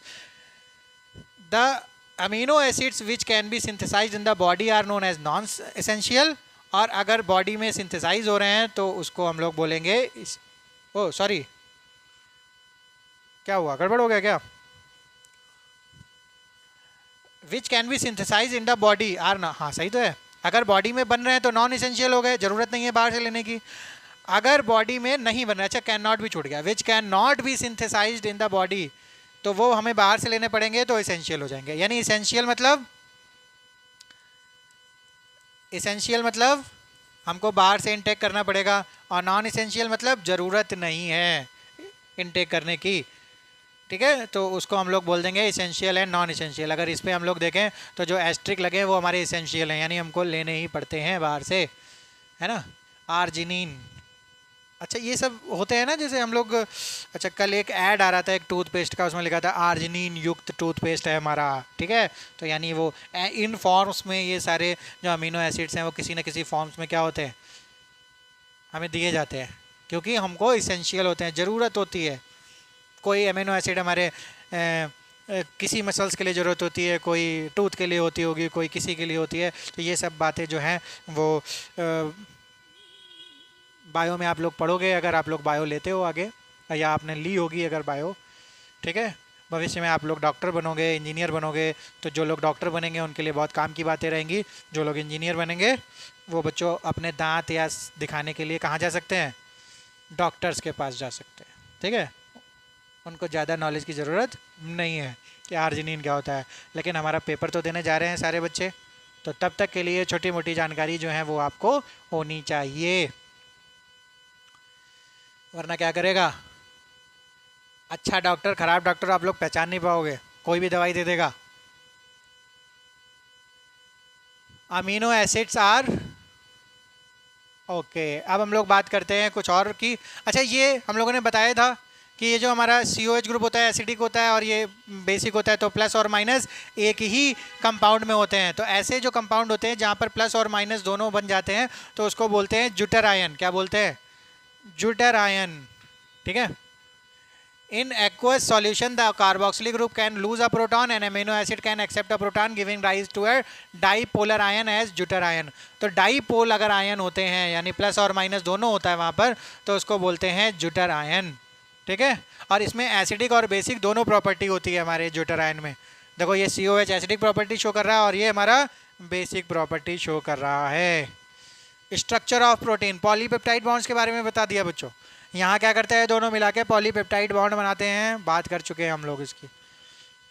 The amino acids which can be synthesized in the body are known as non essential. और अगर बॉडी में सिंथेसाइज हो रहे हैं तो उसको हम लोग बोलेंगे ओ सॉरी, क्या हुआ, गड़बड़ हो गया क्या? Which can be synthesize in the body are ना, हाँ सही तो है। अगर बॉडी में बन रहे हैं तो नॉन इसेंशियल हो गए, जरूरत नहीं है बाहर से लेने की। अगर बॉडी में नहीं बन रहा, अच्छा कैन नॉट भी छूट गया, which can not be synthesized in the body, तो वो हमें बाहर से लेने पड़ेंगे तो इसेंशियल हो जाएंगे। यानी इसेंशियल मतलब हमको बाहर से इनटेक करना पड़ेगा, और नॉन इसेंशियल मतलब ज़रूरत नहीं है इनटेक करने की। ठीक है, तो उसको हम लोग बोल देंगे इसेंशियल एंड नॉन इसेंशियल। अगर इस पर हम लोग देखें तो जो एस्ट्रिक लगे हैं वो हमारे इसेंशियल हैं, यानी हमको लेने ही पड़ते हैं बाहर से, है ना। आर्जिनिन, अच्छा ये सब होते हैं ना, जैसे हम लोग, अच्छा कल एक ऐड आ रहा था एक टूथपेस्ट का, उसमें लिखा था आर्जिनिन युक्त टूथपेस्ट है हमारा। ठीक है, तो यानी वो इन फॉर्म्स में ये सारे जो अमीनो एसिड्स हैं वो किसी न किसी फॉर्म्स में क्या होते हैं, हमें दिए जाते हैं, क्योंकि हमको इसेंशियल होते हैं, ज़रूरत होती है। कोई अमीनो एसिड हमारे किसी मसल्स के लिए ज़रूरत होती है, कोई टूथ के लिए होती होगी, कोई किसी के लिए होती है। तो ये सब बातें जो हैं वो बायो में आप लोग पढ़ोगे, अगर आप लोग बायो लेते हो आगे, या आपने ली होगी अगर बायो। ठीक है, भविष्य में आप लोग डॉक्टर बनोगे, इंजीनियर बनोगे, तो जो लोग डॉक्टर बनेंगे उनके लिए बहुत काम की बातें रहेंगी। जो लोग इंजीनियर बनेंगे वो बच्चों अपने दांत या दिखाने के लिए कहाँ जा सकते हैं, डॉक्टर्स के पास जा सकते हैं। ठीक है, उनको ज़्यादा नॉलेज की ज़रूरत नहीं है कि आर्जिनिन क्या होता है, लेकिन हमारा पेपर तो देने जा रहे हैं सारे बच्चे, तो तब तक के लिए छोटी मोटी जानकारी जो है वो आपको होनी चाहिए, वरना क्या करेगा, अच्छा डॉक्टर खराब डॉक्टर आप लोग पहचान नहीं पाओगे, कोई भी दवाई दे देगा। Amino acids are okay. अब हम लोग बात करते हैं कुछ और की। अच्छा ये हम लोगों ने बताया था कि ये जो हमारा COH ग्रुप होता है एसिडिक होता है और ये बेसिक होता है, तो प्लस और माइनस एक ही कंपाउंड में होते हैं। तो ऐसे जो कंपाउंड होते हैं जहाँ पर प्लस और माइनस दोनों बन जाते हैं तो उसको बोलते हैं ज्यूटर आयन। क्या बोलते हैं, ज्यूटर आयन। ठीक है, in aqueous solution the carboxylic group can lose a proton and amino acid can accept a proton giving rise to a dipolar ion as deuter ion। तो डाईपोल अगर ion होते हैं यानी प्लस और minus दोनों होता है वहाँ पर, तो उसको बोलते हैं ज्यूटर आयन। ठीक है, और इसमें एसिडिक और बेसिक दोनों प्रॉपर्टी होती है हमारे ज्यूटर आयन में। देखो ये COH एसिडिक प्रॉपर्टी शो कर रहा है और ये हमारा बेसिक प्रॉपर्टी शो कर रहा है। Structure of protein, polypeptide bonds के बारे में बता दिया बच्चों। यहाँ क्या करते हैं, दोनों मिला के पॉलीपेप्टाइड बॉन्ड बनाते हैं, बात कर चुके हैं हम लोग इसकी।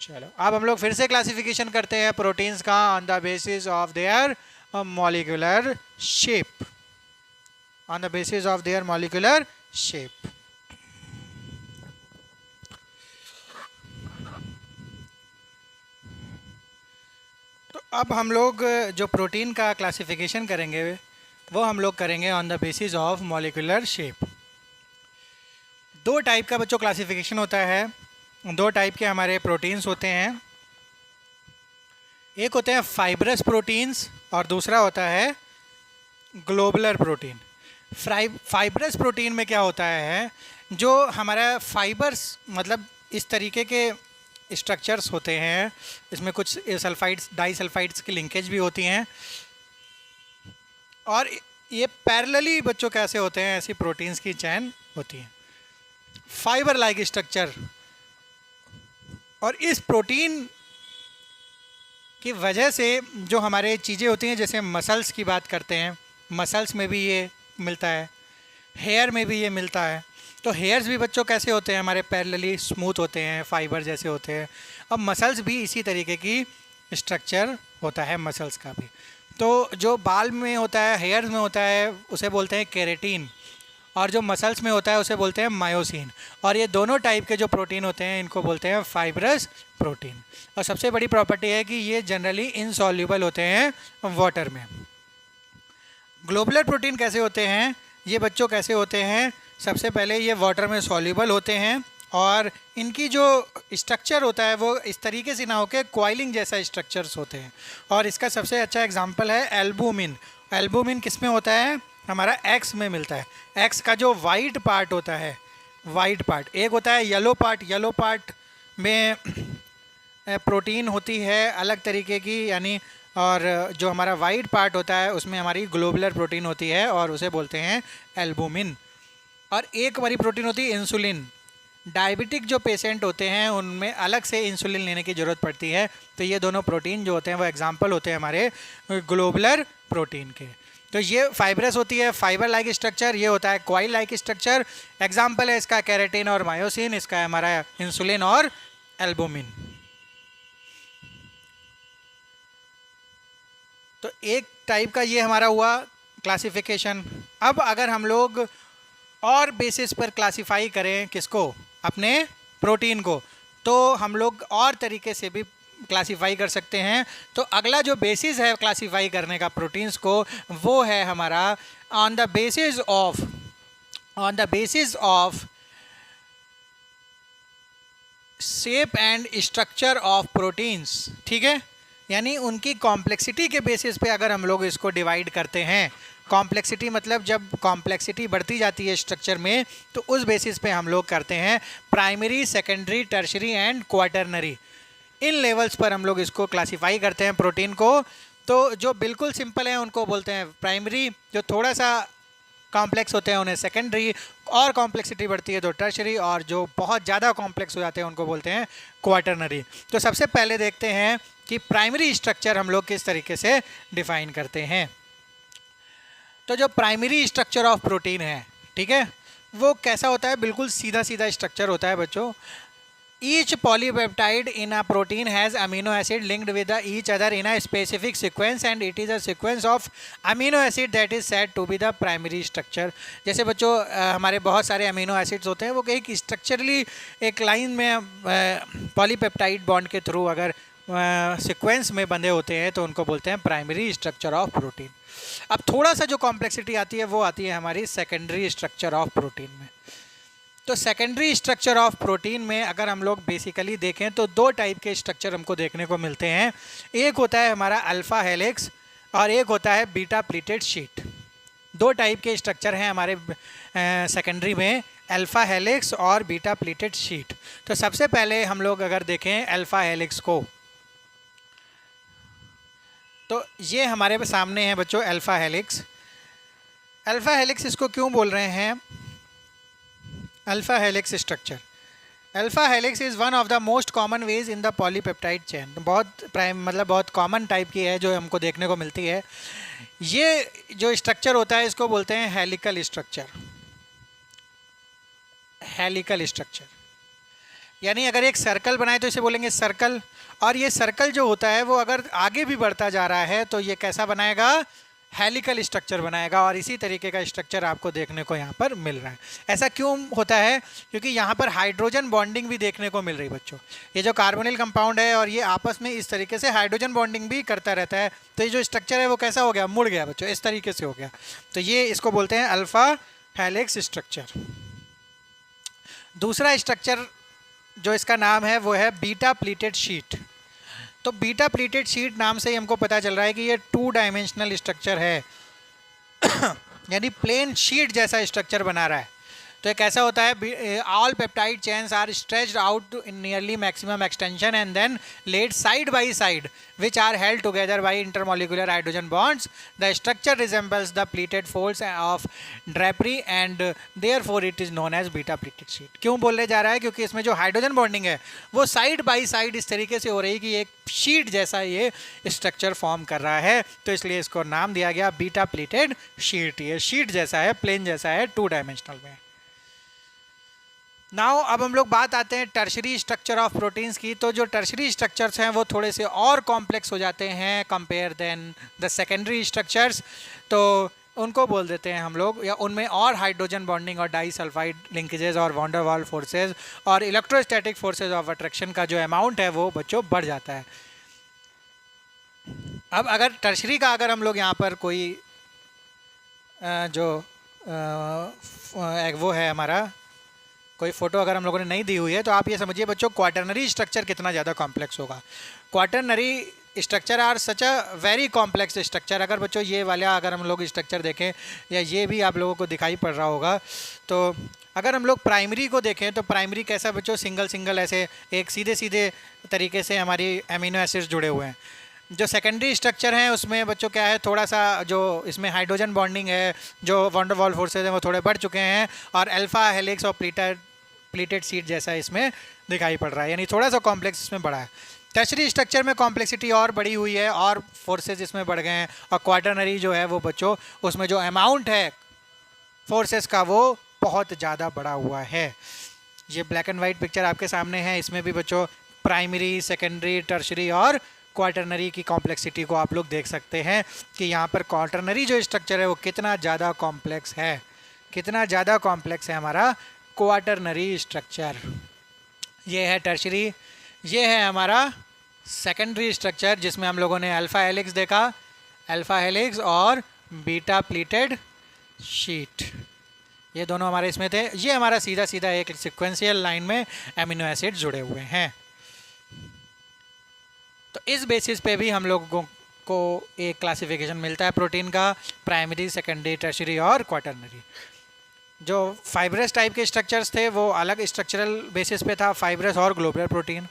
चलो अब हम लोग फिर से क्लासिफिकेशन करते हैं प्रोटीन्स का on the basis of their molecular shape, on the basis of their molecular shape. तो अब हम लोग जो प्रोटीन का क्लासिफिकेशन करेंगे वो हम लोग करेंगे on the basis of molecular shape. दो टाइप का बच्चों क्लासिफिकेशन होता है, दो टाइप के हमारे प्रोटीन्स होते हैं। एक होते हैं फाइब्रस प्रोटीन्स और दूसरा होता है ग्लोबुलर प्रोटीन। फाइब्रस प्रोटीन में क्या होता है, जो हमारा फाइबर्स मतलब इस तरीके के स्ट्रक्चर्स होते हैं, इसमें कुछ सल्फाइड्स डाइसल्फाइड्स की लिंकेज भी होती हैं, और ये पैरेलली बच्चों कैसे होते हैं, ऐसी प्रोटीन्स की चैन होती है, फाइबर लाइक स्ट्रक्चर। और इस प्रोटीन की वजह से जो हमारे चीज़ें होती हैं, जैसे मसल्स की बात करते हैं, मसल्स में भी ये मिलता है, हेयर में भी ये मिलता है। तो हेयर्स भी बच्चों कैसे होते हैं, हमारे पैरेलली स्मूथ होते हैं, फाइबर जैसे होते हैं। अब मसल्स भी इसी तरीके की स्ट्रक्चर होता है मसल्स का भी। तो जो बाल में होता है, हेयर्स में होता है, उसे बोलते हैं केराटिन, और जो मसल्स में होता है उसे बोलते हैं मायोसिन। और ये दोनों टाइप के जो प्रोटीन होते हैं इनको बोलते हैं फाइब्रस प्रोटीन। और सबसे बड़ी प्रॉपर्टी है कि ये जनरली इनसॉल्युबल होते हैं वाटर में। ग्लोबुलर प्रोटीन कैसे होते हैं, ये बच्चों कैसे होते हैं, सबसे पहले ये वाटर में सॉल्युबल होते हैं और इनकी जो स्ट्रक्चर होता है वो इस तरीके से ना होकर कॉइलिंग जैसा स्ट्रक्चर्स होते हैं। और इसका सबसे अच्छा एग्जांपल है एल्बुमिन। एल्बुमिन किस में होता है? हमारा एक्स में मिलता है। एक्स का जो वाइट पार्ट होता है, वाइट पार्ट, एक होता है येलो पार्ट। येलो पार्ट में प्रोटीन होती है अलग तरीके की, यानी, और जो हमारा वाइट पार्ट होता है उसमें हमारी ग्लोबुलर प्रोटीन होती है और उसे बोलते हैं एल्बुमिन। और एक हमारी प्रोटीन होती है इंसुलिन। डायबिटिक जो पेशेंट होते हैं उनमें अलग से इंसुलिन लेने की ज़रूरत पड़ती है, तो ये दोनों प्रोटीन जो होते हैं वो एग्जांपल होते हैं हमारे ग्लोबुलर प्रोटीन के। तो ये फाइब्रस होती है, फाइबर लाइक स्ट्रक्चर, ये होता है कॉइल लाइक स्ट्रक्चर। एग्जांपल है इसका कैरेटिन और मायोसिन, इसका है हमारा इंसुलिन और एल्बुमिन। तो एक टाइप का ये हमारा हुआ क्लासिफिकेशन। अब अगर हम लोग और बेसिस पर क्लासिफाई करें किसको? अपने प्रोटीन को, तो हम लोग और तरीके से भी क्लासिफाई कर सकते हैं। तो अगला जो बेसिस है क्लासिफाई करने का प्रोटीन्स को, वो है हमारा on the basis of shape and structure of proteins. ठीक है, यानी उनकी कॉम्प्लेक्सिटी के बेसिस पे अगर हम लोग इसको डिवाइड करते हैं। कॉम्प्लेक्सिटी मतलब जब कॉम्प्लेक्सिटी बढ़ती जाती है स्ट्रक्चर में, तो उस बेसिस पे हम लोग करते हैं primary, secondary, tertiary and quaternary. In levels पर हम लोग इसको क्लासिफाई करते हैं प्रोटीन को। तो जो बिल्कुल सिंपल है उनको बोलते हैं प्राइमरी, जो थोड़ा सा कॉम्प्लेक्स होते हैं उन्हें सेकेंडरी, और कॉम्प्लेक्सिटी बढ़ती है तो टर्शरी, और जो बहुत ज़्यादा कॉम्प्लेक्स हो जाते हैं उनको बोलते हैं क्वाटरनरी। तो सबसे पहले देखते हैं कि प्राइमरी स्ट्रक्चर हम लोग किस तरीके से डिफाइन करते हैं। तो जो प्राइमरी स्ट्रक्चर ऑफ प्रोटीन है, ठीक है, वो कैसा होता है? बिल्कुल सीधा सीधा स्ट्रक्चर होता है बच्चों। Each polypeptide in a protein has amino acid linked with each other in a specific sequence and it is a sequence of amino acid that is said to be the primary structure. जैसे बच्चों हमारे बहुत सारे amino acids होते हैं, वो एक structurally एक लाइन में पॉलीपेप्टाइड बॉन्ड के थ्रू अगर सीक्वेंस में बंधे होते हैं तो उनको बोलते हैं प्राइमरी स्ट्रक्चर ऑफ प्रोटीन। अब थोड़ा सा जो कॉम्प्लेक्सिटी आती है वो आती है हमारी सेकेंडरी स्ट्रक्चर ऑफ प्रोटीन में। तो सेकेंडरी स्ट्रक्चर ऑफ प्रोटीन में अगर हम लोग बेसिकली देखें तो दो टाइप के स्ट्रक्चर हमको देखने को मिलते हैं। एक होता है हमारा अल्फ़ा हेलिक्स और एक होता है बीटा प्लीटेड शीट। दो टाइप के स्ट्रक्चर हैं हमारे सेकेंडरी में, अल्फ़ा हेलिक्स और बीटा प्लीटेड शीट। तो सबसे पहले हम लोग अगर देखें अल्फ़ा हेलिक्स को, तो ये हमारे सामने है बच्चों अल्फ़ा हेलिक्स। अल्फ़ा हेलिक्स इसको क्यों बोल रहे हैं? Alpha helix structure, alpha helix is one of the most common ways in the polypeptide chain. बहुत मतलब बहुत कॉमन टाइप की है जो हमको देखने को मिलती है। ये जो स्ट्रक्चर होता है इसको बोलते हैं हेलिकल स्ट्रक्चर। हेलिकल स्ट्रक्चर यानी अगर एक सर्कल बनाए तो इसे बोलेंगे सर्कल, और ये सर्कल जो होता है वो अगर आगे भी बढ़ता जा रहा है तो ये कैसा बनाएगा? हेलिकल स्ट्रक्चर बनाएगा। और इसी तरीके का स्ट्रक्चर आपको देखने को यहाँ पर मिल रहा है। ऐसा क्यों होता है? क्योंकि यहाँ पर हाइड्रोजन बॉन्डिंग भी देखने को मिल रही है बच्चों। ये जो कार्बोनिल कंपाउंड है और ये आपस में इस तरीके से हाइड्रोजन बॉन्डिंग भी करता रहता है, तो ये जो स्ट्रक्चर है वो कैसा हो गया? मुड़ गया बच्चों, इस तरीके से हो गया। तो ये इसको बोलते हैं अल्फ़ा हेलिक्स स्ट्रक्चर। दूसरा स्ट्रक्चर जो इसका नाम है वो है बीटा प्लीटेड शीट। तो बीटा प्लीटेड शीट नाम से ही हमको पता चल रहा है कि ये 2 डायमेंशनल स्ट्रक्चर है यानी प्लेन शीट जैसा स्ट्रक्चर बना रहा है। तो एक ऐसा होता है, all peptide chains are stretched out in nearly maximum extension and then laid side by side which are held together by intermolecular hydrogen bonds. The structure resembles the pleated folds of drapery and therefore it is known as beta pleated sheet. क्यों बोलने जा रहा है? क्योंकि इसमें जो hydrogen bonding है वो साइड बाई साइड इस तरीके से हो रही है कि एक शीट जैसा ये स्ट्रक्चर फॉर्म कर रहा है, तो इसलिए इसको नाम दिया गया बीटा प्लीटेड शीट। ये शीट जैसा है, प्लेन जैसा है, 2 डायमेंशनल में। नाउ अब हम लोग बात आते हैं टर्शरी स्ट्रक्चर ऑफ प्रोटीन्स की। तो जो टर्शरी स्ट्रक्चर्स हैं वो थोड़े से और कॉम्प्लेक्स हो जाते हैं compare than the secondary structures. तो उनको बोल देते हैं हम लोग, या उनमें और हाइड्रोजन बॉन्डिंग और डाइसल्फाइड लिंकेजेस और वॉन डेर वाल फोर्सेज और इलेक्ट्रोस्टैटिक फोर्सेज ऑफ अट्रैक्शन का जो अमाउंट है वो बच्चों बढ़ जाता है। अब अगर टर्शरी का अगर हम लोग यहाँ पर कोई जो वो है हमारा, कोई फ़ोटो अगर हम लोगों ने नहीं दी हुई है तो आप ये समझिए बच्चों क्वाटरनरी स्ट्रक्चर कितना ज़्यादा कॉम्प्लेक्स होगा। Quaternary structure are such a very complex structure. अगर बच्चों ये वाला अगर हम लोग स्ट्रक्चर देखें, या ये भी आप लोगों को दिखाई पड़ रहा होगा, तो अगर हम लोग प्राइमरी को देखें तो प्राइमरी कैसा बच्चों, सिंगल सिंगल ऐसे एक सीधे सीधे तरीके से हमारी एमिनो एसिड्स जुड़े हुए हैं। जो सेकेंडरी स्ट्रक्चर हैं उसमें बच्चों क्या है, थोड़ा सा जो इसमें हाइड्रोजन बॉन्डिंग है, जो वॉन डेर वाल फोर्सेज हैं वो थोड़े बढ़ चुके हैं, और अल्फा हेलिक्स और प्लीटेड सीट जैसा इसमें दिखाई पड़ रहा है, यानी थोड़ा सा कॉम्प्लेक्स इसमें बढ़ा है। टर्शरी स्ट्रक्चर में कॉम्प्लेक्सिटी और बढ़ी हुई है और फोर्सेज इसमें बढ़ गए हैं, और क्वाटरनरी जो है वो बच्चों उसमें जो अमाउंट है फोर्सेस का वो बहुत ज़्यादा बढ़ा हुआ है। ये ब्लैक एंड वाइट पिक्चर आपके सामने है, इसमें भी बच्चों प्राइमरी, सेकेंडरी, टर्शरी और क्वाटरनरी की कॉम्प्लेक्सिटी को आप लोग देख सकते हैं कि यहाँ पर क्वाटरनरी जो स्ट्रक्चर है वो कितना ज़्यादा कॉम्प्लेक्स है, कितना ज़्यादा कॉम्प्लेक्स है हमारा क्वाटरनरी स्ट्रक्चर। ये है टर्शरी, ये है हमारा सेकेंडरी स्ट्रक्चर जिसमें हम लोगों ने अल्फ़ा हेलिक्स देखा, अल्फ़ा हेलिक्स और बीटा प्लीटेड शीट, ये दोनों हमारे इसमें थे। ये हमारा सीधा सीधा एक सिक्वेंशियल लाइन में एमिनो एसिड जुड़े हुए हैं। तो इस बेसिस पे भी हम लोगों को एक क्लासिफिकेशन मिलता है प्रोटीन का, प्राइमरी, सेकेंडरी, टर्शरी और क्वाटरनरी। जो फाइब्रस टाइप के स्ट्रक्चर्स थे वो अलग स्ट्रक्चरल बेसिस पे था, फाइब्रस और ग्लोबुलर प्रोटीन,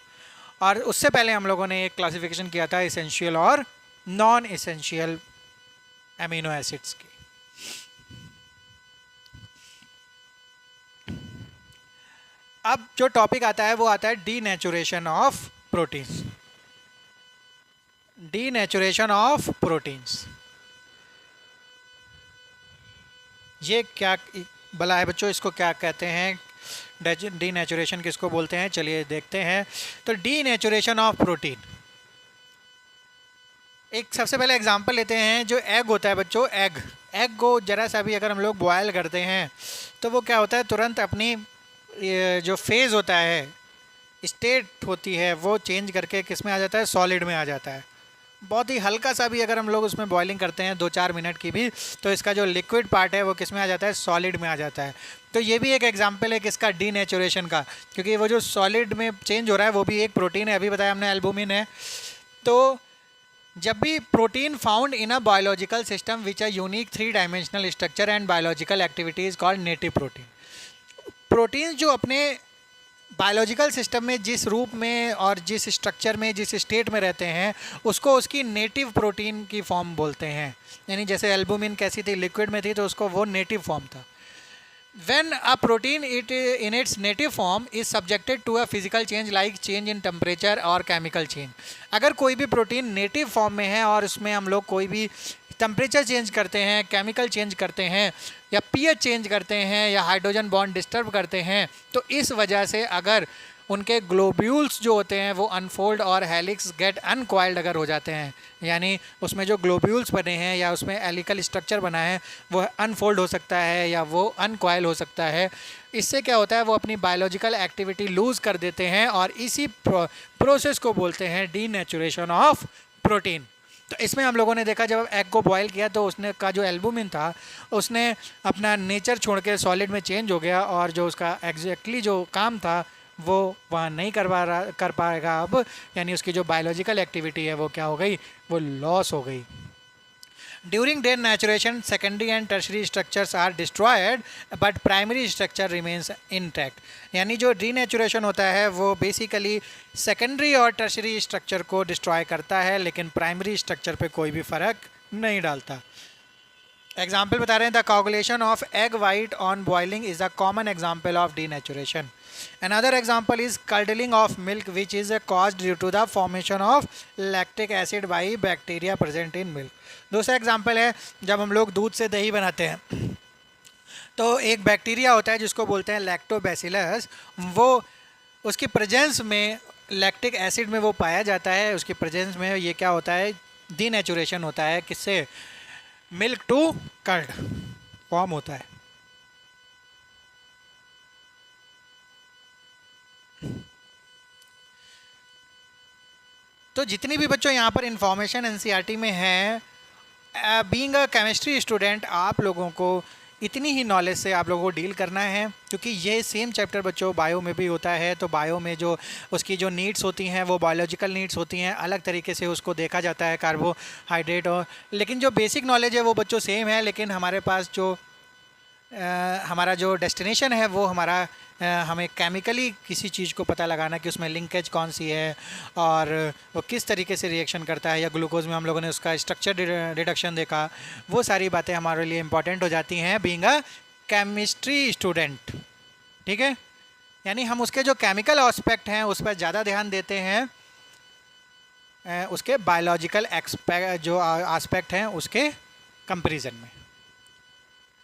और उससे पहले हम लोगों ने एक क्लासिफिकेशन किया था इसेंशियल और नॉन इसेंशियल एमिनो एसिड्स की। अब जो टॉपिक आता है वो आता है denaturation of proteins. Denaturation of proteins, ये क्या भला है बच्चों, इसको क्या कहते हैं, डीनेचुरेशन किसको बोलते हैं, चलिए देखते हैं। तो डीनेचुरेशन ऑफ प्रोटीन, एक सबसे पहले एग्जांपल लेते हैं। जो एग होता है बच्चों, एग को जरा सा भी अगर हम लोग बॉयल करते हैं तो वो क्या होता है, तुरंत अपनी जो फेज़ होता है, स्टेट होती है, वो चेंज करके किस में आ जाता है, सॉलिड में आ जाता है। बहुत ही हल्का सा भी अगर हम लोग उसमें बॉइलिंग करते हैं 2-4 मिनट की भी, तो इसका जो लिक्विड पार्ट है वो किस में आ जाता है, सॉलिड में आ जाता है। तो ये भी एक एग्जांपल है किसका, डीनेचुरेशन का, क्योंकि वो जो सॉलिड में चेंज हो रहा है वो भी एक प्रोटीन है, अभी बताया हमने एल्बुमिन है। तो जब भी protein found in a biological system which a unique 3 dimensional structure and biological activities called native protein, protein जो अपने बायोलॉजिकल सिस्टम में जिस रूप में और जिस स्ट्रक्चर में, जिस स्टेट में रहते हैं, उसको उसकी नेटिव प्रोटीन की फॉर्म बोलते हैं। यानी जैसे एल्बुमिन कैसी थी, लिक्विड में थी, तो उसको वो नेटिव फॉर्म था। When a protein in its native form is subjected to a physical change like change in temperature or chemical change, अगर कोई भी प्रोटीन नेटिव फॉर्म में है और उसमें हम लोग कोई भी टेम्परेचर चेंज करते हैं, केमिकल चेंज करते हैं, या पीएच चेंज करते हैं, या हाइड्रोजन बॉन्ड डिस्टर्ब करते हैं, तो इस वजह से अगर उनके ग्लोब्यूल्स जो होते हैं वो अनफोल्ड और हेलिक्स गेट अनकॉइल्ड अगर हो जाते हैं, यानी उसमें जो ग्लोब्यूल्स बने हैं या उसमें एलिकल स्ट्रक्चर बना है वो अनफोल्ड हो सकता है या वो अनकॉइल हो सकता है। इससे क्या होता है, वो अपनी बायोलॉजिकल एक्टिविटी लूज़ कर देते हैं, और इसी प्रोसेस को बोलते हैं डीनेचुरेशन ऑफ प्रोटीन। तो इसमें हम लोगों ने देखा जब एग को बॉयल किया तो उसने का जो एल्बुमिन था उसने अपना नेचर छोड़ के सॉलिड में चेंज हो गया, और जो उसका एग्जैक्टली जो काम था वो वहाँ नहीं कर पाएगा अब, यानी उसकी जो बायोलॉजिकल एक्टिविटी है वो क्या हो गई, वो लॉस हो गई। During denaturation secondary and tertiary structures are destroyed but primary structure remains intact. यानी जो डीनेचुरेशन होता है वो बेसिकली सेकेंडरी और टर्शरी स्ट्रक्चर को डिस्ट्रॉय करता है, लेकिन प्राइमरी स्ट्रक्चर पे कोई भी फ़र्क नहीं डालता। एग्जाम्पल बता रहे हैं, the coagulation of egg white on boiling is a common example of denaturation. Another example is curdling of milk, which is caused due to the formation of lactic acid by bacteria present in milk. दूसरा example है जब हम लोग दूध से दही बनाते हैं तो एक बैक्टीरिया होता है जिसको बोलते हैं लैक्टोबैसिलस, वो उसकी प्रेजेंस में लैक्टिक एसिड में वो पाया जाता है। उसकी प्रेजेंस में ये क्या होता है, डीनेचुरेशन होता है, किससे, मिल्क टू कर्ड फॉर्म होता है। तो जितनी भी बच्चों यहाँ पर इंफॉर्मेशन एनसीईआरटी में है, बीइंग अ केमिस्ट्री स्टूडेंट आप लोगों को इतनी ही नॉलेज से आप लोगों को डील करना है, क्योंकि ये सेम चैप्टर बच्चों बायो में भी होता है। तो बायो में जो उसकी जो नीड्स होती हैं वो बायोलॉजिकल नीड्स होती हैं, अलग तरीके से उसको देखा जाता है कार्बोहाइड्रेट और, लेकिन जो बेसिक नॉलेज है वो बच्चों सेम है। लेकिन हमारे पास जो हमारा जो डेस्टिनेशन है वो हमारा हमें केमिकली किसी चीज़ को पता लगाना कि उसमें लिंकेज कौन सी है और वो किस तरीके से रिएक्शन करता है, या ग्लूकोज में हम लोगों ने उसका स्ट्रक्चर रिडक्शन देखा, वो सारी बातें हमारे लिए इम्पॉर्टेंट हो जाती हैं बीइंग अ केमिस्ट्री स्टूडेंट। ठीक है, यानी हम उसके जो केमिकल एस्पेक्ट हैं उस पर ज़्यादा ध्यान देते हैं उसके बायोलॉजिकल एक्सपेक्ट जो एस्पेक्ट हैं उसके कंपैरिजन में।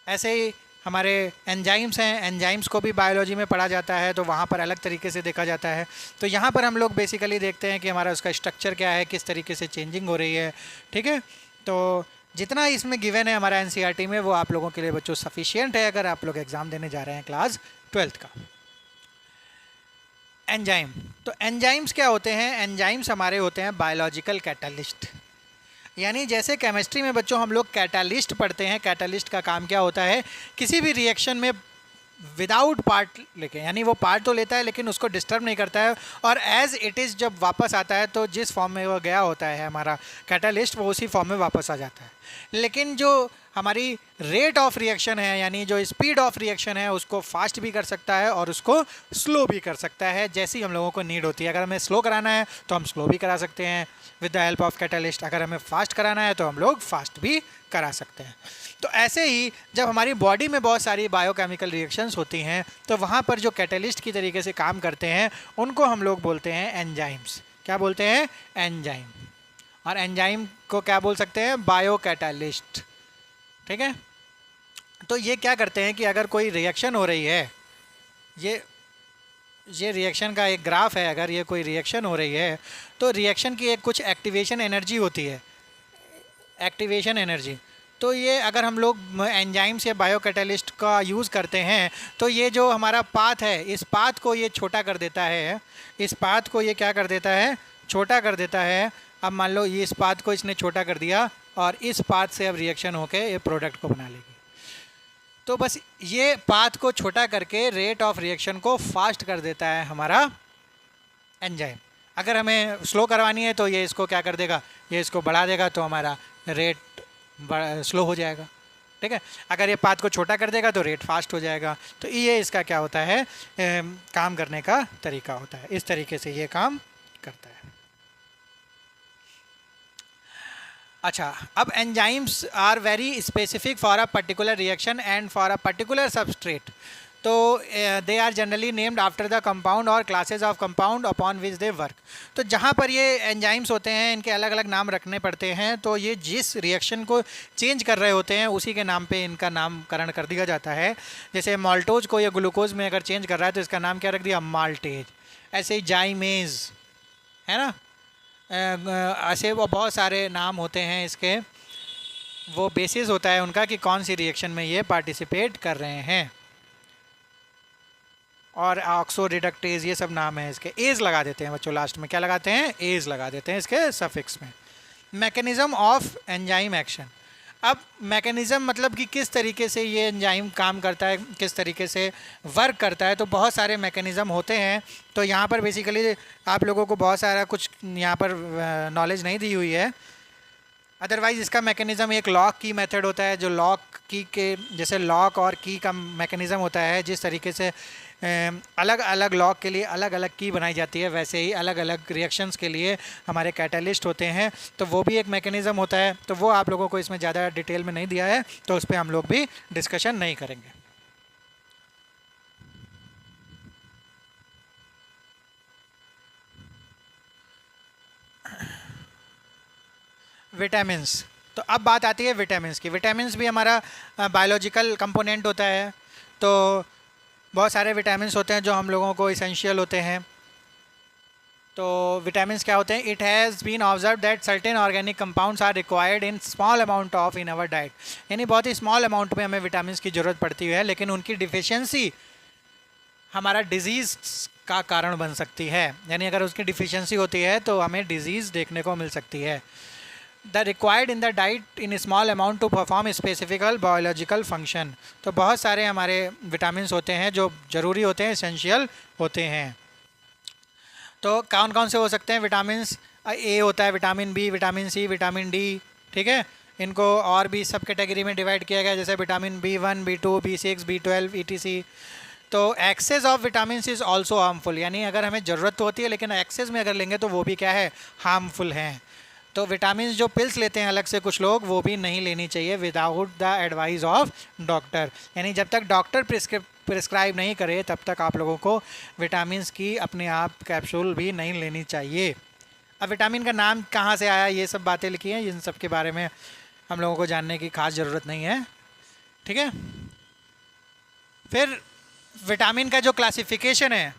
ऐसे ही हमारे एंजाइम्स हैं, एंजाइम्स को भी बायोलॉजी में पढ़ा जाता है, तो वहाँ पर अलग तरीके से देखा जाता है। तो यहाँ पर हम लोग बेसिकली देखते हैं कि हमारा उसका स्ट्रक्चर क्या है, किस तरीके से चेंजिंग हो रही है। ठीक है, तो जितना इसमें गिवन है हमारा एनसीईआरटी में वो आप लोगों के लिए बच्चों सफिशिएंट है अगर आप लोग एग्ज़ाम देने जा रहे हैं क्लास 12th का। एंजाइम, तो एंजाइम्स क्या होते हैं? एंजाइम्स हमारे होते हैं बायोलॉजिकल कैटलिस्ट। यानी जैसे केमिस्ट्री में बच्चों हम लोग कैटालिस्ट पढ़ते हैं, कैटालिस्ट का काम क्या होता है? किसी भी रिएक्शन में विदाउट पार्ट लेके, यानी वो पार्ट तो लेता है लेकिन उसको डिस्टर्ब नहीं करता है, और एज इट इज़ जब वापस आता है तो जिस फॉर्म में वो गया होता है हमारा कैटालिस्ट वो उसी फॉर्म में वापस आ जाता है। लेकिन जो हमारी रेट ऑफ रिएक्शन है, यानी जो स्पीड ऑफ रिएक्शन है, उसको फास्ट भी कर सकता है और उसको स्लो भी कर सकता है, जैसी हम लोगों को नीड होती है। अगर हमें स्लो कराना है तो हम स्लो भी करा सकते हैं with the help of catalyst, अगर हमें फास्ट कराना है तो हम लोग फास्ट भी करा सकते हैं। तो ऐसे ही जब हमारी बॉडी में बहुत सारी बायोकेमिकल रिएक्शंस होती हैं तो वहाँ पर जो कैटालिस्ट की तरीके से काम करते हैं उनको हम लोग बोलते हैं एंजाइम्स। क्या बोलते हैं? एंजाइम। और एंजाइम को क्या बोल सकते हैं? Bio catalyst. ठीक है, तो ये क्या करते हैं कि अगर कोई रिएक्शन हो रही है, ये रिएक्शन का एक ग्राफ है, अगर ये कोई रिएक्शन हो रही है तो रिएक्शन की एक कुछ एक्टिवेशन एनर्जी होती है, एक्टिवेशन एनर्जी। तो ये अगर हम लोग एंजाइम्स या बायो कैटालिस्ट का यूज़ करते हैं तो ये जो हमारा पाथ है इस पाथ को ये छोटा कर देता है, इस पाथ को ये क्या कर देता है? छोटा कर देता है। अब मान लो ये इस पाथ को इसने छोटा कर दिया और इस पाथ से अब रिएक्शन होके ये प्रोडक्ट को बना लेगी। तो बस ये पाथ को छोटा करके रेट ऑफ रिएक्शन को फास्ट कर देता है हमारा एंजाइम। अगर हमें स्लो करवानी है तो ये इसको क्या कर देगा? ये इसको बढ़ा देगा तो हमारा रेट स्लो हो जाएगा। ठीक है, अगर ये पाथ को छोटा कर देगा तो रेट फास्ट हो जाएगा। तो ये इसका क्या होता है? काम करने का तरीका होता है, इस तरीके से ये काम करता है। अच्छा, अब enzymes are very specific for a particular reaction and for a particular substrate. तो they are generally named after the compound or classes of compound upon which they work. तो जहाँ पर ये एंजाइम्स होते हैं इनके अलग अलग नाम रखने पड़ते हैं, तो ये जिस रिएक्शन को चेंज कर रहे होते हैं उसी के नाम पे इनका नामकरण कर दिया जाता है। जैसे माल्टोज को या ग्लूकोज में अगर चेंज कर रहा है तो इसका नाम क्या रख दिया? माल्टेज। ऐसे ही जाइमेज है ना, ऐसे वो बहुत सारे नाम होते हैं इसके, वो बेसिस होता है उनका कि कौन सी रिएक्शन में ये पार्टिसिपेट कर रहे हैं। और ऑक्सो रिडक्टेज ये सब नाम है इसके। एज लगा देते हैं बच्चों लास्ट में, क्या लगाते हैं? एज लगा देते हैं इसके सफिक्स में। Mechanism of enzyme action. अब मैकेनिज़्म मतलब कि किस तरीके से ये एंजाइम काम करता है, किस तरीके से वर्क करता है। तो बहुत सारे मैकेनिज़्म होते हैं। तो यहाँ पर बेसिकली आप लोगों को बहुत सारा कुछ यहाँ पर नॉलेज नहीं दी हुई है। अदरवाइज़ इसका मैकेनिज़्म एक लॉक की मेथड होता है, जो लॉक की के जैसे लॉक और की का मैकेनिज़्म होता है, जिस तरीके से अलग अलग लॉक के लिए अलग अलग की बनाई जाती है, वैसे ही अलग अलग रिएक्शंस के लिए हमारे कैटालिस्ट होते हैं। तो वो भी एक मैकेनिज़्म होता है। तो वो आप लोगों को इसमें ज़्यादा डिटेल में नहीं दिया है, तो उस पर हम लोग भी डिस्कशन नहीं करेंगे। विटामिन्स, तो अब बात आती है विटामिन्स की। विटामिन्स भी हमारा बायोलॉजिकल कंपोनेंट होता है। तो बहुत सारे विटामिन्स होते हैं जो हम लोगों को इसेंशियल होते हैं। तो विटामिन्स क्या होते हैं? It has been observe that certain organic compounds are required in small amount of in our diet. यानी बहुत ही स्मॉल अमाउंट में हमें विटामिन्स की ज़रूरत पड़ती है, लेकिन उनकी डिफिशियंसी हमारा डिजीज़ का कारण बन सकती है। यानी अगर उसकी डिफिशियंसी होती है तो हमें डिजीज़ देखने को मिल सकती है। The required in the diet in small amount to perform specifically biological function. तो बहुत सारे हमारे विटामिन होते हैं जो ज़रूरी होते हैं, एसेंशियल होते हैं। तो कौन कौन से हो सकते हैं विटामिन? ए होता है, vitamin B, vitamin C, vitamin D, ठीक है। इनको और भी सब कैटेगरी में डिवाइड किया गया, जैसे vitamin B1, B2, B6, B12 ETC। तो excess of vitamin is also harmful, यानी अगर हमें ज़रूरत तो होती है लेकिन एक्सेस में अगर लेंगे तो वो भी क्या है, हार्मफुल हैं। तो विटामिन जो पिल्स लेते हैं अलग से कुछ लोग, वो भी नहीं लेनी चाहिए without the advice of doctor, यानी जब तक डॉक्टर प्रिस्क्राइब नहीं करे तब तक आप लोगों को विटामिन की अपने आप कैप्सूल भी नहीं लेनी चाहिए। अब विटामिन का नाम कहाँ से आया, ये सब बातें लिखी हैं, इन सब के बारे में हम लोगों को जानने की खास ज़रूरत नहीं है, ठीक है। फिर विटामिन का जो क्लासिफिकेशन है,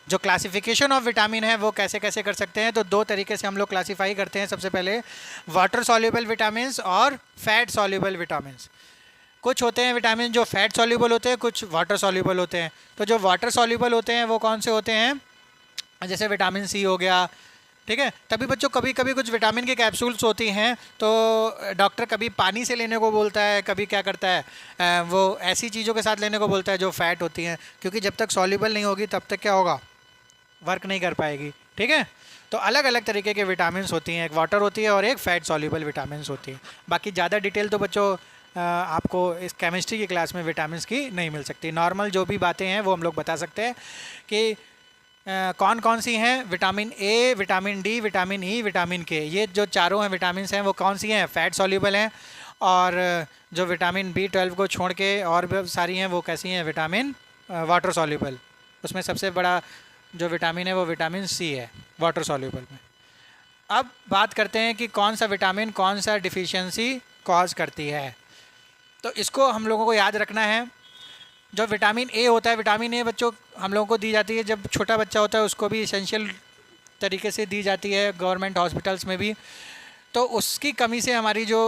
जो क्लासिफिकेशन ऑफ विटामिन है वो कैसे कैसे कर सकते हैं, तो दो तरीके से हम लोग क्लासीफाई करते हैं। सबसे पहले वाटर सॉल्युबल विटामिन्स और फैट सॉल्युबल विटामिन्स। कुछ होते हैं विटामिन जो फैट सॉल्युबल होते हैं, कुछ वाटर सॉल्युबल होते हैं। तो जो वाटर सॉल्युबल होते हैं वो कौन से होते हैं, जैसे विटामिन सी हो गया, ठीक है। तभी बच्चों कभी कभी कुछ विटामिन की कैप्सूल्स होती हैं तो डॉक्टर कभी पानी से लेने को बोलता है, कभी क्या करता है वो ऐसी चीज़ों के साथ लेने को बोलता है जो फैट होती हैं, क्योंकि जब तक सॉल्युबल नहीं होगी तब तक क्या होगा, वर्क नहीं कर पाएगी, ठीक है। तो अलग अलग तरीके के विटामिन होती हैं, एक वाटर होती है और एक फैट सॉल्युबल विटामिन होती है। बाकी ज़्यादा डिटेल तो बच्चों आपको इस केमिस्ट्री की क्लास में विटामिन की नहीं मिल सकती। नॉर्मल जो भी बातें हैं वो हम लोग बता सकते हैं कि कौन कौन सी हैं, vitamin A, vitamin D, vitamin E, vitamin के, ये जो चारों हैं विटामिन हैं वो कौन सी हैं, फैट सॉल्युबल हैं। और जो विटामिन B12 को छोड़ के और भी सारी हैं वो कैसी हैं, विटामिन वाटर सॉल्युबल। उसमें सबसे बड़ा जो विटामिन है वो विटामिन सी है वाटर सॉल्युबल में। अब बात करते हैं कि कौन सा विटामिन कौन सा डिफिशियंसी कॉज करती है। तो इसको हम लोगों को याद रखना है। जो विटामिन ए होता है, विटामिन ए बच्चों हम लोगों को दी जाती है जब छोटा बच्चा होता है, उसको भी इसेंशियल तरीके से दी जाती है गवर्नमेंट हॉस्पिटल्स में भी। तो उसकी कमी से हमारी जो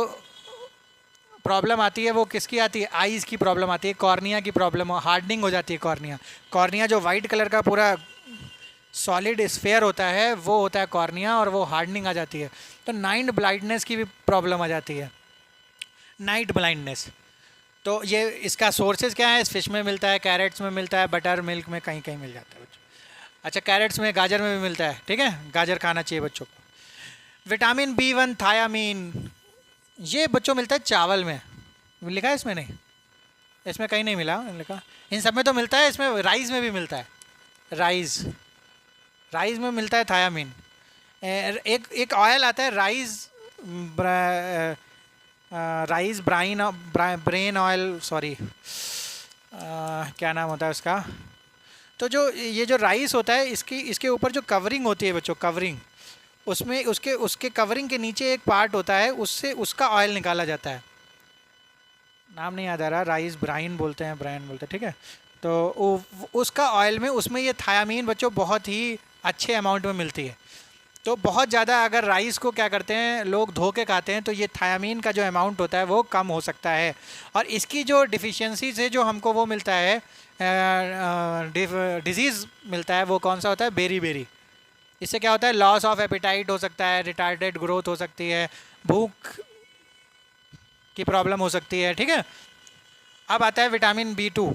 प्रॉब्लम आती है वो किसकी आती है, आईज़ की प्रॉब्लम आती है, कॉर्निया की प्रॉब्लम, हार्डनिंग हो जाती है कॉर्निया। कॉर्निया जो वाइट कलर का पूरा सॉलिड स्फेयर होता है वो होता है कॉर्निया, और वो हार्डनिंग आ जाती है। तो नाइट ब्लाइंडनेस की भी प्रॉब्लम आ जाती है, नाइट ब्लाइंडनेस। तो ये इसका सोर्सेज क्या है, इस फिश में मिलता है, कैरेट्स में मिलता है, बटर मिल्क में कहीं कहीं मिल जाता है बच्चों। अच्छा, कैरेट्स में, गाजर में भी मिलता है, ठीक है, गाजर खाना चाहिए बच्चों को। विटामिन B1 थायामीन, ये बच्चों मिलता है चावल में, लिखा है इसमें नहीं, इसमें कहीं नहीं मिला लिखा, इन सब में तो मिलता है, इसमें राइस में भी मिलता है, राइस में मिलता है थायामीन। एक ऑयल आता है राइस ब्रेन ऑयल, सॉरी क्या नाम होता है उसका। तो जो ये जो राइस होता है इसके ऊपर जो कवरिंग होती है बच्चों, कवरिंग, उसमें उसके कवरिंग के नीचे एक पार्ट होता है, उससे उसका ऑयल निकाला जाता है, नाम नहीं याद आ रहा, राइस ब्राइन बोलते हैं, ठीक है। तो उसका ऑयल में, उसमें ये थायामीन बच्चों बहुत ही अच्छे अमाउंट में मिलती है। तो बहुत ज़्यादा अगर राइस को क्या करते हैं लोग धो के खाते हैं तो ये थायामीन का जो अमाउंट होता है वो कम हो सकता है। और इसकी जो डिफिशियंसी से जो हमको वो मिलता है, डिजीज़ मिलता है, वो कौन सा होता है, बेरी। इससे क्या होता है, लॉस ऑफ एपिटाइट हो सकता है, रिटार्डेड ग्रोथ हो सकती है, भूख की प्रॉब्लम हो सकती है, ठीक है। अब आता है विटामिन B2।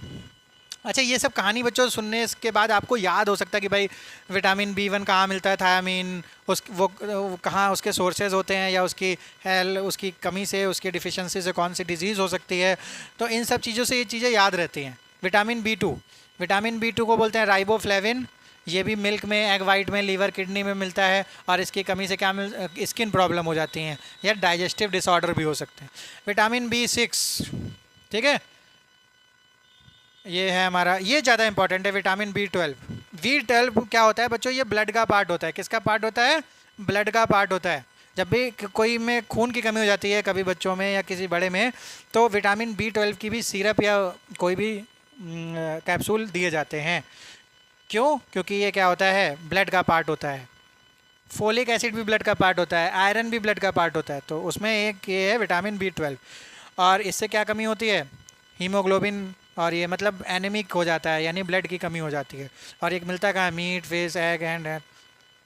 अच्छा, ये सब कहानी बच्चों सुनने के बाद आपको याद हो सकता है कि भाई विटामिन B1 कहाँ मिलता है, थायामीन वो कहाँ उसके सोर्सेज होते हैं, या उसकी कमी से, उसकी डिफिशियंसी से कौन सी डिजीज़ हो सकती है। तो इन सब चीज़ों से ये चीज़ें याद रहती हैं। विटामिन B2 को बोलते हैं राइबोफ्लेविन, ये भी मिल्क में, एग वाइट में, लीवर किडनी में मिलता है, और इसकी कमी से क्या स्किन प्रॉब्लम हो जाती हैं या डाइजेस्टिव डिसऑर्डर भी हो सकते हैं। विटामिन B6, ठीक है, ये है हमारा, ये ज़्यादा इंपॉर्टेंट है। विटामिन B12 क्या होता है बच्चों, ये ब्लड का पार्ट होता है। किसका पार्ट होता है, ब्लड का पार्ट होता है। जब भी कोई में खून की कमी हो जाती है, कभी बच्चों में या किसी बड़े में, तो विटामिन B12 की भी सिरप या कोई भी कैप्सूल दिए जाते हैं। क्यों, क्योंकि ये क्या होता है, ब्लड का पार्ट होता है। फोलिक एसिड भी ब्लड का पार्ट होता है, आयरन भी ब्लड का पार्ट होता है। तो उसमें एक ये है विटामिन B12, और इससे क्या कमी होती है, हीमोग्लोबिन, और ये मतलब एनीमिक हो जाता है, यानी ब्लड की कमी हो जाती है। और एक मिलता है कहाँ, मीट, फिश, एग एंड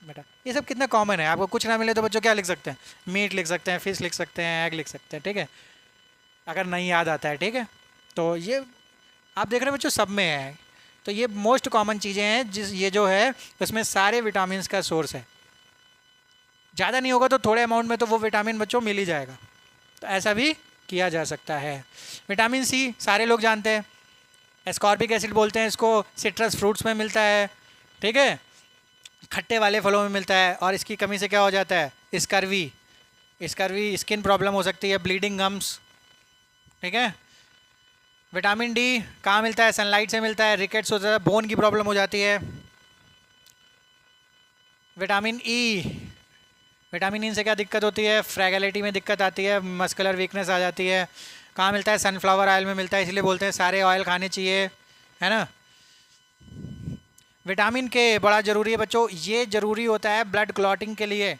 बेटा ये सब कितना कॉमन है, आपको कुछ ना मिले तो बच्चों क्या लिख सकते हैं, मीट लिख सकते हैं, फिश लिख सकते हैं, एग लिख सकते हैं, ठीक है, अगर नहीं याद आता है, ठीक है। तो ये आप देख रहे हैं बच्चों सब में है। तो ये मोस्ट कॉमन चीज़ें हैं जिस ये जो है उसमें सारे विटामिन का सोर्स है। ज़्यादा नहीं होगा तो थोड़े अमाउंट में तो वो विटामिन बच्चों मिल ही जाएगा। तो ऐसा भी किया जा सकता है। विटामिन सी सारे लोग जानते हैं, एस्कॉर्बिक एसिड बोलते हैं इसको, सिट्रस फ्रूट्स में मिलता है, ठीक है, खट्टे वाले फलों में मिलता है। और इसकी कमी से क्या हो जाता है, स्कर्वी, स्कर्वी स्किन प्रॉब्लम हो सकती है, ब्लीडिंग गम्स, ठीक है। विटामिन डी कहाँ मिलता है, सनलाइट से मिलता है, रिकेट्स होता है, बोन की प्रॉब्लम हो जाती है। विटामिन ई, विटामिन ई से क्या दिक्कत होती है, फ्रैगलिटी में दिक्कत आती है, मस्कुलर वीकनेस आ जाती है। कहाँ मिलता है, सनफ्लावर ऑयल में मिलता है, इसलिए बोलते हैं सारे ऑयल खाने चाहिए, है ना। विटामिन के बड़ा ज़रूरी है बच्चों, ये ज़रूरी होता है ब्लड क्लॉटिंग के लिए।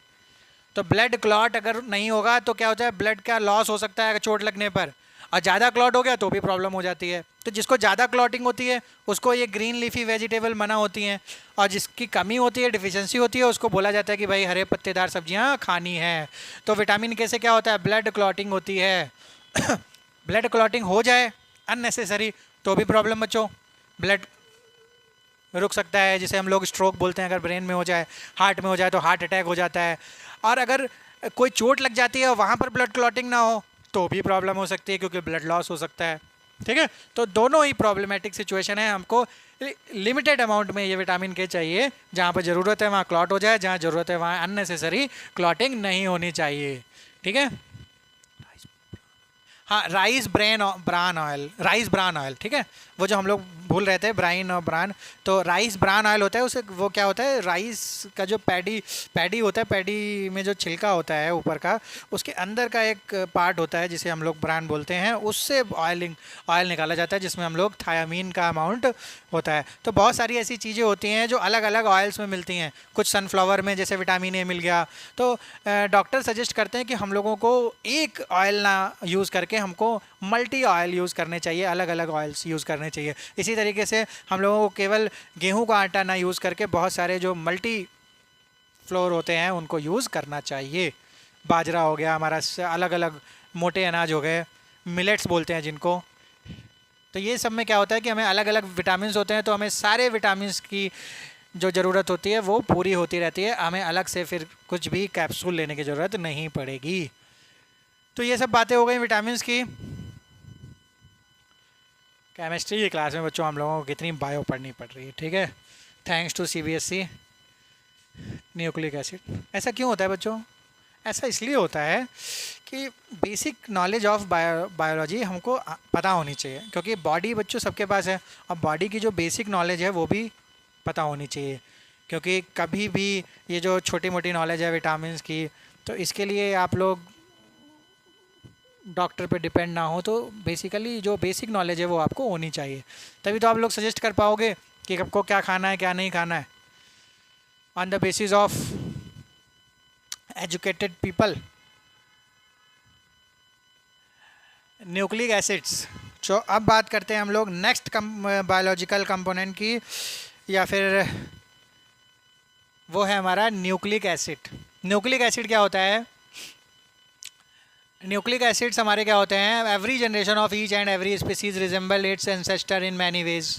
तो ब्लड क्लॉट अगर नहीं होगा तो क्या होता है, ब्लड का लॉस हो सकता है चोट लगने पर, और ज़्यादा क्लॉट हो गया तो भी प्रॉब्लम हो जाती है। तो जिसको ज़्यादा क्लॉटिंग होती है उसको ये ग्रीन लीफी वेजिटेबल मना होती हैं, और जिसकी कमी होती है, डिफिशिएंसी होती है, उसको बोला जाता है कि भाई हरे पत्तेदार सब्जियां खानी है। तो विटामिन के से क्या होता है, ब्लड क्लॉटिंग होती है। ब्लड क्लॉटिंग हो जाए अननेसेसरी तो भी प्रॉब्लम बच्चों, ब्लड रुक सकता है, जिसे हम लोग स्ट्रोक बोलते हैं। अगर ब्रेन में हो जाए, हार्ट में हो जाए तो हार्ट अटैक हो जाता है। और अगर कोई चोट लग जाती है और वहाँ पर ब्लड क्लॉटिंग ना हो तो भी प्रॉब्लम हो सकती है, क्योंकि ब्लड लॉस हो सकता है, ठीक है। तो दोनों ही प्रॉब्लमेटिक सिचुएशन है। हमको लिमिटेड अमाउंट में ये विटामिन के चाहिए, जहाँ पर ज़रूरत है वहाँ क्लॉट हो जाए, जहाँ ज़रूरत है वहाँ अननेसेसरी क्लॉटिंग नहीं होनी चाहिए, ठीक है। हाँ, rice bran oil, rice bran oil, ठीक है, वो जो हम लोग भूल रहे थे, ब्राइन और ब्रान। तो राइस ब्रान ऑयल होता है, उसे वो क्या होता है, राइस का जो पैडी होता है, पैडी में जो छिलका होता है ऊपर का, उसके अंदर का एक पार्ट होता है जिसे हम लोग ब्रान बोलते हैं, उससे ऑयल निकाला जाता है, जिसमें हम लोग थायामीन का अमाउंट होता है। तो बहुत सारी ऐसी चीज़ें होती हैं जो अलग अलग ऑयल्स में मिलती हैं, कुछ सनफ्लावर में जैसे विटामिन ए मिल गया। तो डॉक्टर सजेस्ट करते हैं कि हम लोगों को एक ऑयल ना यूज़ करके हमको मल्टी ऑयल यूज़ करने चाहिए, अलग अलग ऑयल्स यूज़ करने चाहिए। इसी तरीके से हम लोगों को केवल गेहूं का आटा ना यूज़ करके बहुत सारे जो मल्टी फ्लोर होते हैं उनको यूज़ करना चाहिए। बाजरा हो गया हमारा, अलग अलग मोटे अनाज हो गए, मिलेट्स बोलते हैं जिनको। तो ये सब में क्या होता है कि हमें अलग अलग विटामिन होते हैं, तो हमें सारे विटामिन की जो ज़रूरत होती है वो पूरी होती रहती है, हमें अलग से फिर कुछ भी कैप्सूल लेने की ज़रूरत नहीं पड़ेगी। तो ये सब बातें हो गई विटामिन की। केमिस्ट्री की क्लास में बच्चों हम लोगों को कितनी बायो पढ़नी पड़ रही है, ठीक है, thanks to CBSE. Nucleic acid ऐसा क्यों होता है बच्चों, ऐसा इसलिए होता है कि बेसिक नॉलेज ऑफ बायोलॉजी हमको पता होनी चाहिए, क्योंकि बॉडी बच्चों सबके पास है, और बॉडी की जो बेसिक नॉलेज है वो भी पता होनी चाहिए। क्योंकि कभी भी ये जो छोटी मोटी नॉलेज है विटामिन की, तो इसके लिए आप लोग डॉक्टर पे डिपेंड ना हो, तो बेसिकली जो बेसिक नॉलेज है वो आपको होनी चाहिए, तभी तो आप लोग सजेस्ट कर पाओगे कि आपको क्या खाना है क्या नहीं खाना है। On the basis of educated people. Nucleic acids, जो अब बात करते हैं हम लोग नेक्स्ट बायोलॉजिकल कंपोनेंट की, या फिर वो है हमारा न्यूक्लिक एसिड। न्यूक्लिक एसिड क्या होता है, न्यूक्लिक एसिड्स हमारे क्या होते हैं, every generation of each and every species resemble it's ancestor in many ways.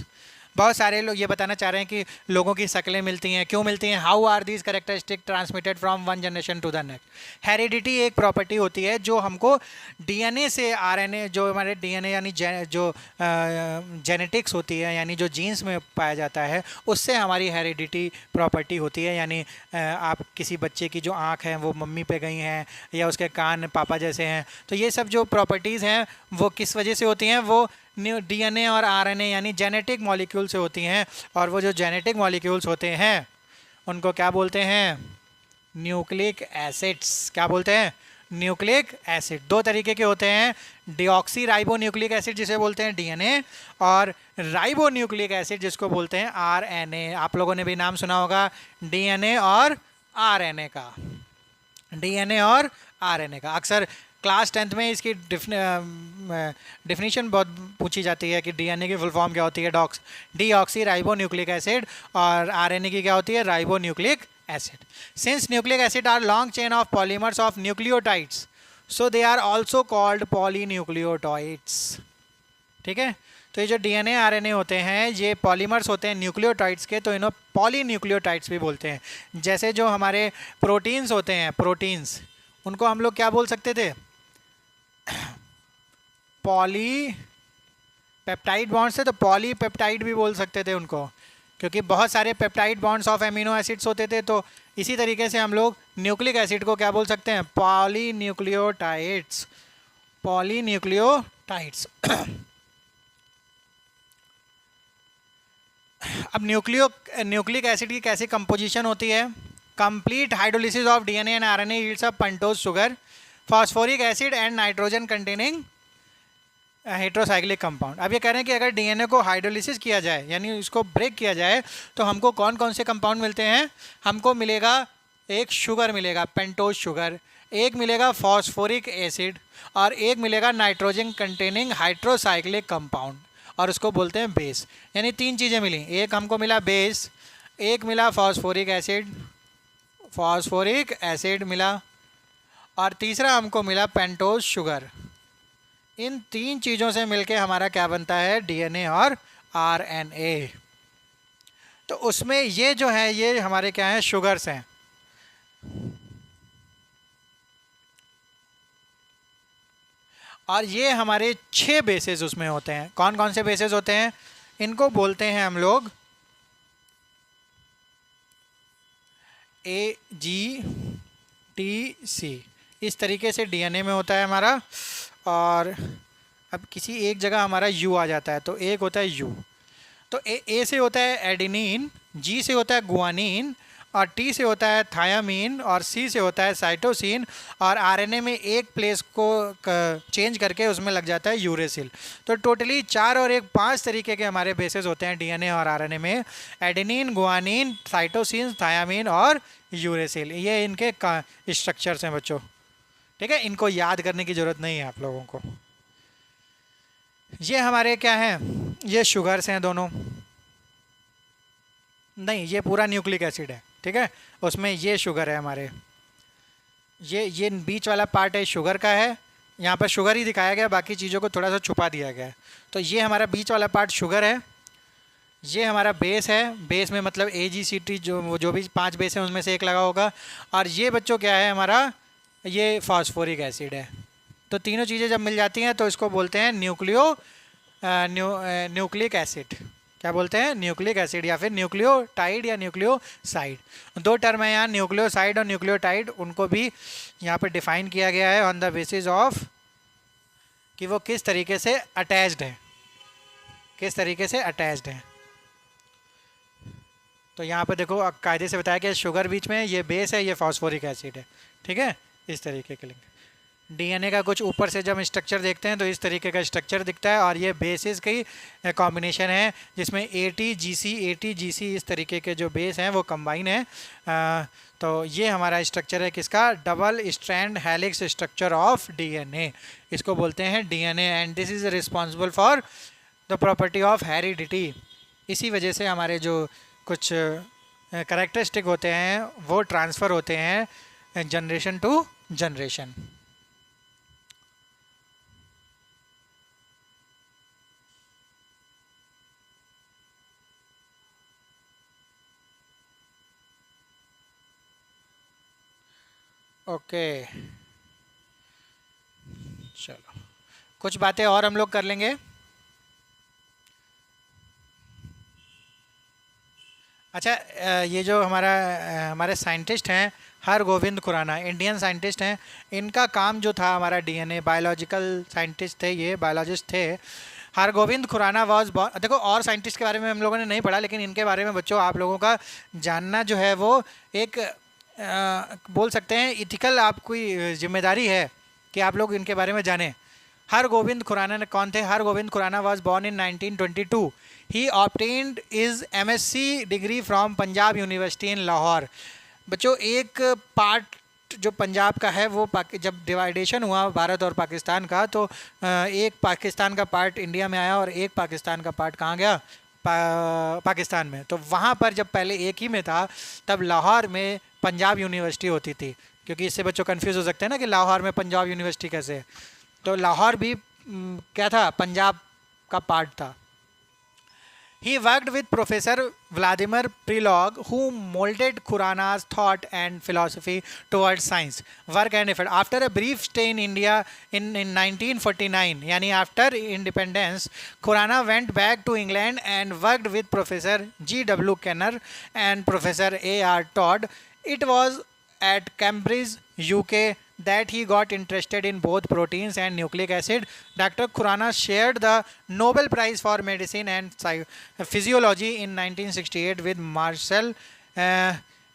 बहुत सारे लोग ये बताना चाह रहे हैं कि लोगों की शक्लें मिलती हैं, क्यों मिलती हैं, how are these characteristic transmitted from one generation to the next. Heredity एक प्रॉपर्टी होती है जो हमको डीएनए से आरएनए, जो हमारे डीएनए यानी जो जेनेटिक्स होती है, यानी जो जीन्स में पाया जाता है, उससे हमारी हेरिडिटी प्रॉपर्टी होती है। यानी आप किसी बच्चे की जो आँख है वो मम्मी पे गई हैं, या उसके कान पापा जैसे हैं, तो ये सब जो प्रॉपर्टीज़ हैं वो किस वजह से होती हैं, वो डीएनए और आरएनए यानी जेनेटिक मॉलिक्यूल से होती हैं। और वो जो जेनेटिक मॉलिक्यूल्स होते हैं उनको क्या बोलते हैं, न्यूक्लिक एसिड्स। क्या बोलते हैं, न्यूक्लिक एसिड। दो तरीके के होते हैं, डीऑक्सी राइबो न्यूक्लिक एसिड जिसे बोलते हैं डीएनए, और राइबो न्यूक्लिक एसिड जिसको बोलते हैं आरएनए। आप लोगों ने भी नाम सुना होगा डीएनए और आरएनए का, डीएनए और आरएनए का। अक्सर क्लास 10th में इसकी डिफिनीशन बहुत पूछी जाती है कि डीएनए की फुल फॉर्म क्या होती है, डीऑक्सी राइबो न्यूक्लिक एसिड, और आरएनए की क्या होती है, ribo nucleic acid. Since nucleic acid are long chain of polymers of nucleotides, so they are also called polynucleotides. ठीक है, तो ये जो डीएनए आरएनए होते हैं ये पॉलीमर्स होते हैं न्यूक्लियोटाइड्स के, तो इन्हें पॉलीन्यूक्लियोटाइड्स भी बोलते हैं. जैसे जो हमारे प्रोटीन्स होते हैं, प्रोटीन्स, उनको हम लोग क्या बोल सकते थे? पॉली पेप्टाइड बॉन्ड्स थे, तो पॉलीपेप्टाइड भी बोल सकते थे उनको, क्योंकि बहुत सारे peptide bonds of amino acids होते थे. तो इसी तरीके से हम लोग न्यूक्लिक एसिड को क्या बोल सकते हैं? पॉलीन्यूक्लियोटाइड्स. पॉलीन्यूक्लियोटाइड्स. अब न्यूक्लिक एसिड की कैसी कंपोजिशन होती है? Complete hydrolysis of DNA and RNA yields a pentose sugar, phosphoric acid and nitrogen containing heterocyclic compound. अब ये कह रहे हैं कि अगर डीएनए को हाइड्रोलिसिस किया जाए, यानी इसको ब्रेक किया जाए, तो हमको कौन कौन से कंपाउंड मिलते हैं? हमको मिलेगा एक शुगर मिलेगा, पेंटोज शुगर, एक मिलेगा फॉस्फोरिक एसिड, और एक मिलेगा नाइट्रोजन कंटेनिंग हाइड्रोसाइक्लिक कंपाउंड, और उसको बोलते हैं बेस. यानी तीन चीज़ें मिली. एक हमको मिला बेस, एक मिला फॉस्फोरिक एसिड मिला, और तीसरा हमको मिला पेंटोज शुगर. इन तीन चीज़ों से मिलके हमारा क्या बनता है? डीएनए और आरएनए. तो उसमें ये जो है ये हमारे क्या हैं? शुगर्स हैं. और ये हमारे 6 बेसेस उसमें होते हैं. कौन कौन से बेसेस होते हैं? इनको बोलते हैं हम लोग AGTC. इस तरीके से डीएनए में होता है हमारा. और अब किसी एक जगह हमारा यू आ जाता है, तो एक होता है यू. तो ए से होता है एडेनिन, जी से होता है गुआनिन, और टी से होता है थायामीन, और सी से होता है साइटोसिन, और आरएनए में एक प्लेस को चेंज करके उसमें लग जाता है यूरेसिल. तो टोटली 4 और 1 5 तरीके के हमारे बेसेस होते हैं डीएनए और आरएनए में. एडेनिन, गुआनिन, साइटोसिन, थायामीन और यूरेसिल. ये इनके स्ट्रक्चर्स हैं बच्चों. ठीक है, इनको याद करने की ज़रूरत नहीं है आप लोगों को. ये हमारे क्या हैं? ये शुगर्स हैं दोनों. नहीं, ये पूरा न्यूक्लिक एसिड है. ठीक है, उसमें ये शुगर है हमारे. ये बीच वाला पार्ट है शुगर का है. यहाँ पर शुगर ही दिखाया गया, बाकी चीज़ों को थोड़ा सा छुपा दिया गया है. तो ये हमारा बीच वाला पार्ट शुगर है. ये हमारा बेस है. बेस में मतलब AGCT जो भी 5 बेस हैं उनमें से एक लगा होगा. और ये बच्चों क्या है हमारा? ये फॉस्फोरिक एसिड है. तो तीनों चीज़ें जब मिल जाती हैं तो इसको बोलते हैं न्यूक्लिक एसिड. क्या बोलते हैं? न्यूक्लिक एसिड, या फिर न्यूक्लियोटाइड या न्यूक्लियोसाइड. 2 टर्म है यहाँ, न्यूक्लियोसाइड और न्यूक्लियोटाइड. उनको भी यहाँ पर डिफाइन किया गया है ऑन द बेसिस ऑफ कि वो किस तरीके से अटैच्ड है, किस तरीके से अटैच्ड है. तो यहाँ पे देखो कायदे से बताया कि शुगर बीच में, ये बेस है, ये फॉस्फोरिक एसिड है. ठीक है, इस तरीके के लिंक. डीएनए का कुछ ऊपर से जब स्ट्रक्चर देखते हैं तो इस तरीके का स्ट्रक्चर दिखता है. और ये बेसिस की कॉम्बिनेशन है जिसमें ATGC इस तरीके के जो बेस हैं वो कंबाइन है. तो ये हमारा स्ट्रक्चर है किसका? Double strand helix structure of DNA. इसको बोलते हैं DNA. And this is responsible for the property of heredity. इसी वजह से हमारे जो कुछ कैरेक्टरिस्टिक होते हैं वो ट्रांसफ़र होते हैं जनरेशन टू जनरेशन. ओके, चलो कुछ बातें और हम लोग कर लेंगे. अच्छा, ये जो हमारे साइंटिस्ट हैं हरगोविंद खुराना, इंडियन साइंटिस्ट हैं. इनका काम जो था हमारा डीएनए, बायोलॉजिकल साइंटिस्ट थे, ये बायोलॉजिस्ट थे. Hargovind Khurana was born. देखो और साइंटिस्ट के बारे में हम लोगों ने नहीं पढ़ा, लेकिन इनके बारे में बच्चों आप लोगों का जानना जो है वो एक बोल सकते हैं इथिकल आपकी जिम्मेदारी है कि आप लोग इनके बारे में जानें. हरगोविंद खुराना कौन थे? Hargovind Khurana was born in 1922. He obtained is MSc degree from Punjab university in Lahore. बच्चों एक पार्ट जो पंजाब का है वो जब डिवाइडेशन हुआ भारत और पाकिस्तान का, तो एक पाकिस्तान का पार्ट इंडिया में आया और एक पाकिस्तान का पार्ट कहाँ गया? पाकिस्तान में। तो वहाँ पर जब पहले एक ही में था, तब लाहौर में पंजाब यूनिवर्सिटी होती थी, क्योंकि इससे बच्चों कंफ्यूज हो सकते हैं ना कि लाहौर में पंजाब यूनिवर्सिटी कैसे है। तो लाहौर भी क्या था, पंजाब का पार्ट था। He worked with Professor Vladimir Prelog, who molded Khurana's thought and philosophy towards science, work and effort. After a brief stay in India in 1949, yani after independence, Khurana went back to England and worked with Professor G.W. Kenner and Professor A.R. Todd. It was at Cambridge, UK, that he got interested in both proteins and nucleic acid. Dr. Khurana shared the Nobel Prize for Medicine and Physiology in 1968 with Marshall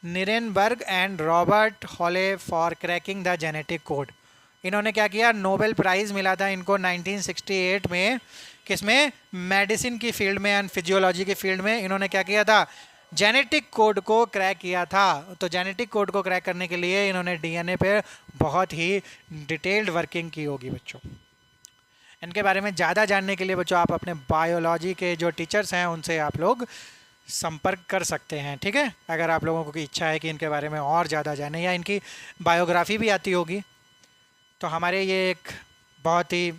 Nirenberg and Robert Halley for cracking the genetic code. इन्होंने क्या किया, Nobel prize मिला था इनको 1968 में, किसमें, medicine की field में एंड फिजियोलॉजी की फील्ड में। इन्होंने क्या किया था, जेनेटिक कोड को क्रैक किया था। तो जेनेटिक कोड को क्रैक करने के लिए इन्होंने डीएनए पे बहुत ही डिटेल्ड वर्किंग की होगी बच्चों। इनके बारे में ज़्यादा जानने के लिए बच्चों आप अपने बायोलॉजी के जो टीचर्स हैं उनसे आप लोग संपर्क कर सकते हैं, ठीक है। अगर आप लोगों को इच्छा है कि इनके बारे में और ज़्यादा जाने, या इनकी बायोग्राफी भी आती होगी, तो हमारे ये एक बहुत ही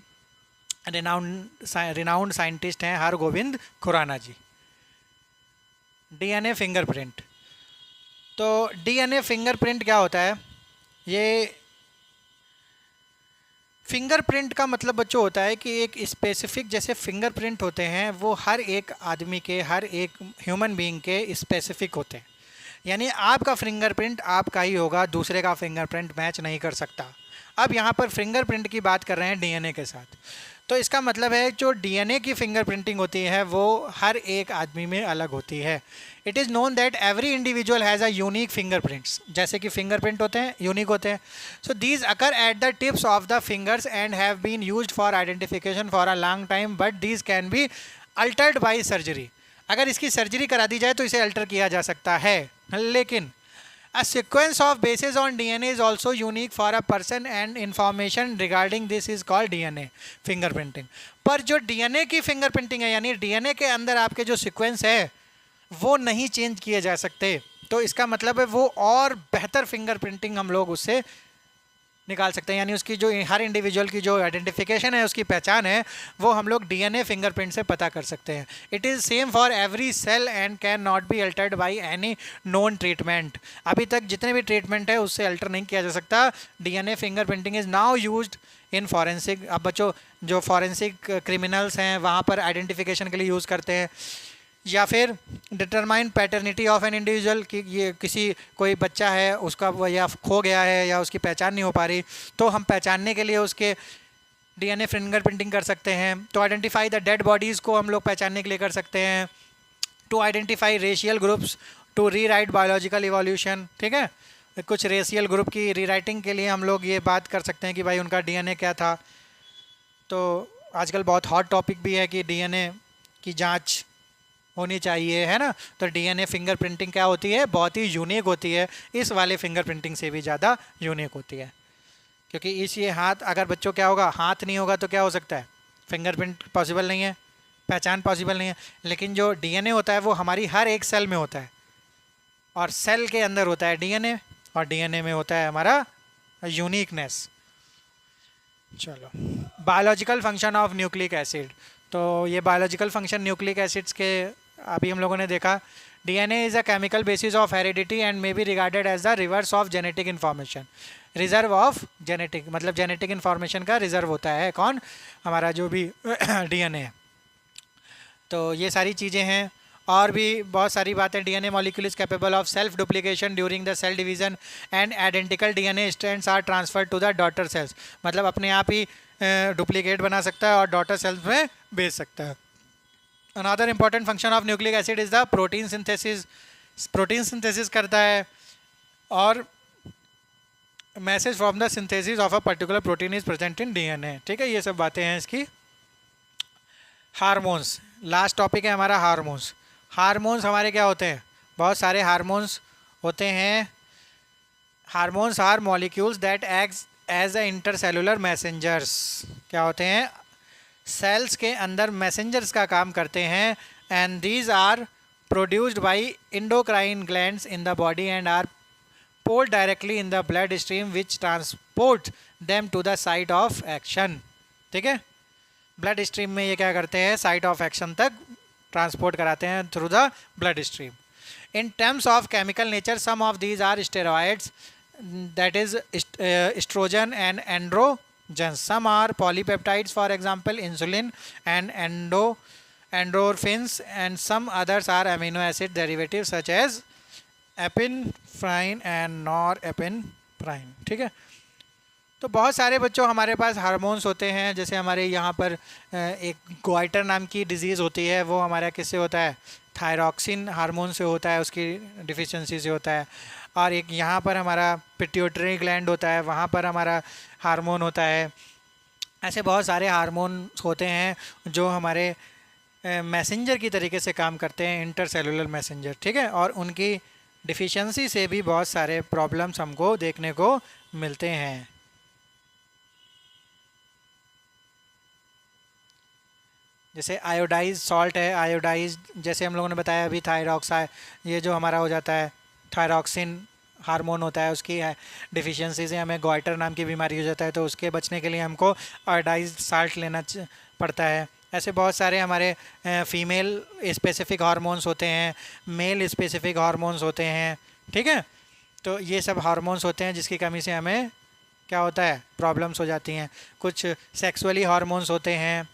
रिनाउंड साइंटिस्ट हैं हरगोविंद खुराना जी। DNA fingerprint. तो डीएनए फिंगरप्रिंट क्या होता है, ये फिंगरप्रिंट का मतलब बच्चों होता है कि एक स्पेसिफिक, जैसे फिंगरप्रिंट होते हैं वो हर एक आदमी के, हर एक ह्यूमन बीइंग के स्पेसिफिक होते हैं। यानी आपका फिंगरप्रिंट आपका ही होगा, दूसरे का फिंगरप्रिंट मैच नहीं कर सकता। अब यहाँ पर फिंगरप्रिंट की बात कर रहे हैं डीएनए के साथ, तो इसका मतलब है जो डीएनए की फिंगरप्रिंटिंग होती है वो हर एक आदमी में अलग होती है। It is known that every individual has a unique fingerprints, जैसे कि फिंगरप्रिंट होते हैं यूनिक होते हैं। So these occur at the tips of the fingers and have been used for identification for a long time, but these can be altered by surgery. अगर इसकी surgery करा दी जाए तो इसे अल्टर किया जा सकता है, लेकिन a sequence of bases on DNA is also unique for a person and information regarding this is called DNA fingerprinting। पर जो DNA की फिंगरप्रिंटिंग है, यानी DNA के अंदर आपके जो सीक्वेंस है वो नहीं चेंज किए जा सकते, तो इसका मतलब है वो और बेहतर फिंगरप्रिंटिंग हम लोग उससे निकाल सकते हैं। यानी उसकी जो हर इंडिविजुअल की जो आइडेंटिफिकेशन है, उसकी पहचान है, वो हम लोग डीएनए फिंगरप्रिंट से पता कर सकते हैं। It is same for every cell and can not be altered by any known treatment. अभी तक जितने भी ट्रीटमेंट है उससे अल्टर नहीं किया जा सकता। DNA fingerprinting is now used in forensic. अब बच्चों जो फॉरेंसिक क्रिमिनल्स हैं वहाँ पर आइडेंटिफिकेशन के लिए यूज़ करते हैं, या फिर determine paternity of an individual, कि ये किसी कोई बच्चा है उसका या खो गया है या उसकी पहचान नहीं हो पा रही, तो हम पहचानने के लिए उसके डीएनए फिंगरप्रिंटिंग कर सकते हैं। तो आइडेंटिफाई द डेड बॉडीज़ को हम लोग पहचानने के लिए कर सकते हैं। To identify racial groups, to rewrite biological evolution, ठीक है। कुछ रेशियल ग्रुप की रीराइटिंग के लिए हम लोग ये बात कर सकते हैं कि भाई उनका डीएनए क्या था। तो आजकल बहुत हॉट टॉपिक भी है कि डीएनए की जाँच होनी चाहिए, है ना। तो डीएनए फिंगरप्रिंटिंग क्या होती है, बहुत ही यूनिक होती है, इस वाले फिंगरप्रिंटिंग से भी ज़्यादा यूनिक होती है। क्योंकि इस ये हाथ, अगर बच्चों क्या होगा, हाथ नहीं होगा तो क्या हो सकता है, फिंगरप्रिंट पॉसिबल नहीं है, पहचान पॉसिबल नहीं है। लेकिन जो डीएनए होता है वो हमारी हर एक सेल में होता है, और सेल के अंदर होता है डीएनए, और डीएनए में होता है हमारा यूनिकनेस। चलो, biological function of nucleic acid. तो ये बायोलॉजिकल फंक्शन न्यूक्लिक एसिड्स के अभी हम लोगों ने देखा। DNA is a chemical basis of heredity and may be regarded as the reserve of genetic information. Reserve of genetic मतलब जेनेटिक इन्फॉर्मेशन का रिजर्व होता है कौन, हमारा जो भी डीएनए है। तो ये सारी चीज़ें हैं, और भी बहुत सारी बातें। DNA molecule is capable of self duplication during the cell division and identical DNA strands are transfer to the daughter cells. मतलब अपने आप ही डुप्लीकेट बना सकता है और डॉटर सेल्स में भेज सकता है। Another important function of nucleic acid is the protein synthesis. Protein synthesis करता है, और message from the synthesis of a particular protein is present in DNA, ठीक है। ये सब बातें हैं इसकी। हार्मोन्स, लास्ट टॉपिक है हमारा हार्मोन्स। हार्मोन्स हमारे क्या होते हैं, बहुत सारे हार्मोन्स होते हैं। Hormones are molecules that act as a intercellular messengers. क्या होते हैं, सेल्स के अंदर मैसेंजर्स का काम करते हैं। and these are produced by endocrine glands in the body and are poured directly in the bloodstream which transport them to the site of action. ठीक है, ब्लड स्ट्रीम में ये क्या करते हैं, साइट ऑफ एक्शन तक ट्रांसपोर्ट कराते हैं through the blood stream. In terms of chemical nature, some of these are steroids, that is estrogen and androgens. Some are polypeptides, for example insulin and endorphins, and some others are amino acid derivatives such as epinephrine and norepinephrine. ठीक है, तो बहुत सारे बच्चों हमारे पास hormones होते हैं. जैसे हमारे यहाँ पर एक गोइटर नाम की डिजीज़ होती है, वो हमारा किससे होता है, थायरॉक्सिन हार्मोन से होता है, उसकी डिफिशिएंसी से होता है. और एक यहाँ पर हमारा पिट्यूटरी ग्लैंड होता है, वहाँ पर हमारा हार्मोन होता है. ऐसे बहुत सारे हार्मोन्स होते हैं जो हमारे मैसेंजर की तरीके से काम करते हैं, इंटरसेलुलर मैसेंजर. ठीक है, और उनकी डिफिशिएंसी से भी बहुत सारे प्रॉब्लम्स हमको देखने को मिलते हैं. जैसे आयोडाइज सॉल्ट है, आयोडाइज जैसे हम लोगों ने बताया अभी थायरॉक्साइड, ये जो हमारा हो जाता है थायरॉक्सिन हार्मोन होता है, उसकी डिफिशिएंसी से हमें गॉइटर नाम की बीमारी हो जाता है, तो उसके बचने के लिए हमको आयोडाइज साल्ट लेना पड़ता है. ऐसे बहुत सारे हमारे फीमेल स्पेसिफिक हार्मोन्स होते हैं, मेल स्पेसिफिक हार्मोन्स होते हैं. ठीक है, तो ये सब हार्मोन्स होते हैं जिसकी कमी से हमें क्या होता है, प्रॉब्लम्स हो जाती हैं. कुछ सेक्सुअली हार्मोन्स होते हैं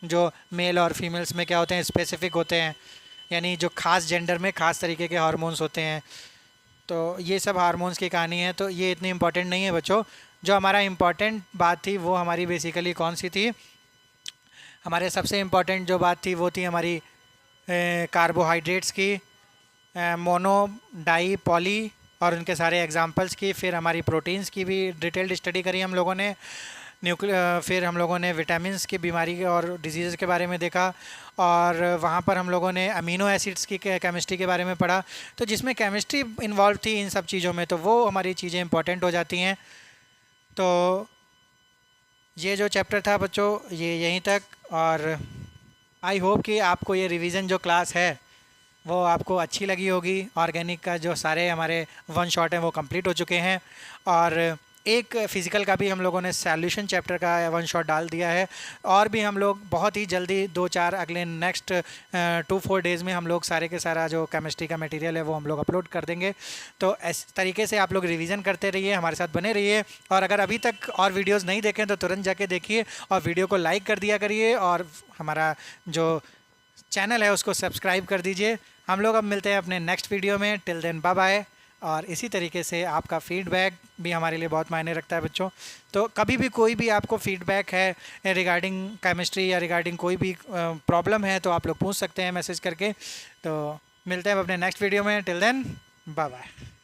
जो मेल और फीमेल्स में क्या होते हैं, स्पेसिफिक होते हैं, यानी जो खास जेंडर में खास तरीके के हार्मोन्स होते हैं. तो ये सब हार्मोन्स की कहानी है. तो ये इतनी इम्पोर्टेंट नहीं है बच्चों. जो हमारा इम्पोर्टेंट बात थी वो हमारी बेसिकली कौन सी थी, हमारे सबसे इम्पोर्टेंट जो बात थी वो थी हमारी कार्बोहाइड्रेट्स की, मोनो डाई पॉली और उनके सारे एग्जांपल्स की. फिर हमारी प्रोटीन्स की भी डिटेल्ड स्टडी करी हम लोगों ने. फिर हम लोगों ने विटामिन्स की बीमारी और डिजीज़ के बारे में देखा, और वहाँ पर हम लोगों ने अमीनो एसिड्स की केमिस्ट्री के बारे में पढ़ा. तो जिसमें केमिस्ट्री इन्वॉल्व थी इन सब चीज़ों में, तो वो हमारी चीज़ें इंपॉर्टेंट हो जाती हैं. तो ये जो चैप्टर था बच्चों ये यहीं तक, और आई होप कि आपको ये रिवीजन जो क्लास है वो आपको अच्छी लगी होगी. ऑर्गेनिक का जो सारे हमारे वन शॉट हैं वो कंप्लीट हो चुके हैं, और एक फ़िज़िकल का भी हम लोगों ने सॉल्यूशन चैप्टर का वन शॉट डाल दिया है. और भी हम लोग बहुत ही जल्दी 2-4 अगले नेक्स्ट 2-4 डेज़ में हम लोग सारे के सारा जो केमिस्ट्री का मटेरियल है वो हम लोग अपलोड कर देंगे. तो इस तरीके से आप लोग रिवीजन करते रहिए, हमारे साथ बने रहिए. और अगर अभी तक और वीडियोज़ नहीं देखें तो तुरंत जाके देखिए और वीडियो को लाइक कर दिया करिए, और हमारा जो चैनल है उसको सब्सक्राइब कर दीजिए. हम लोग अब मिलते हैं अपने नेक्स्ट वीडियो में. Till then bye bye. और इसी तरीके से आपका फ़ीडबैक भी हमारे लिए बहुत मायने रखता है बच्चों. तो कभी भी कोई भी आपको फ़ीडबैक है रिगार्डिंग केमिस्ट्री या रिगार्डिंग कोई भी प्रॉब्लम है तो आप लोग पूछ सकते हैं मैसेज करके. तो मिलते हैं अपने नेक्स्ट वीडियो में. Till then bye bye.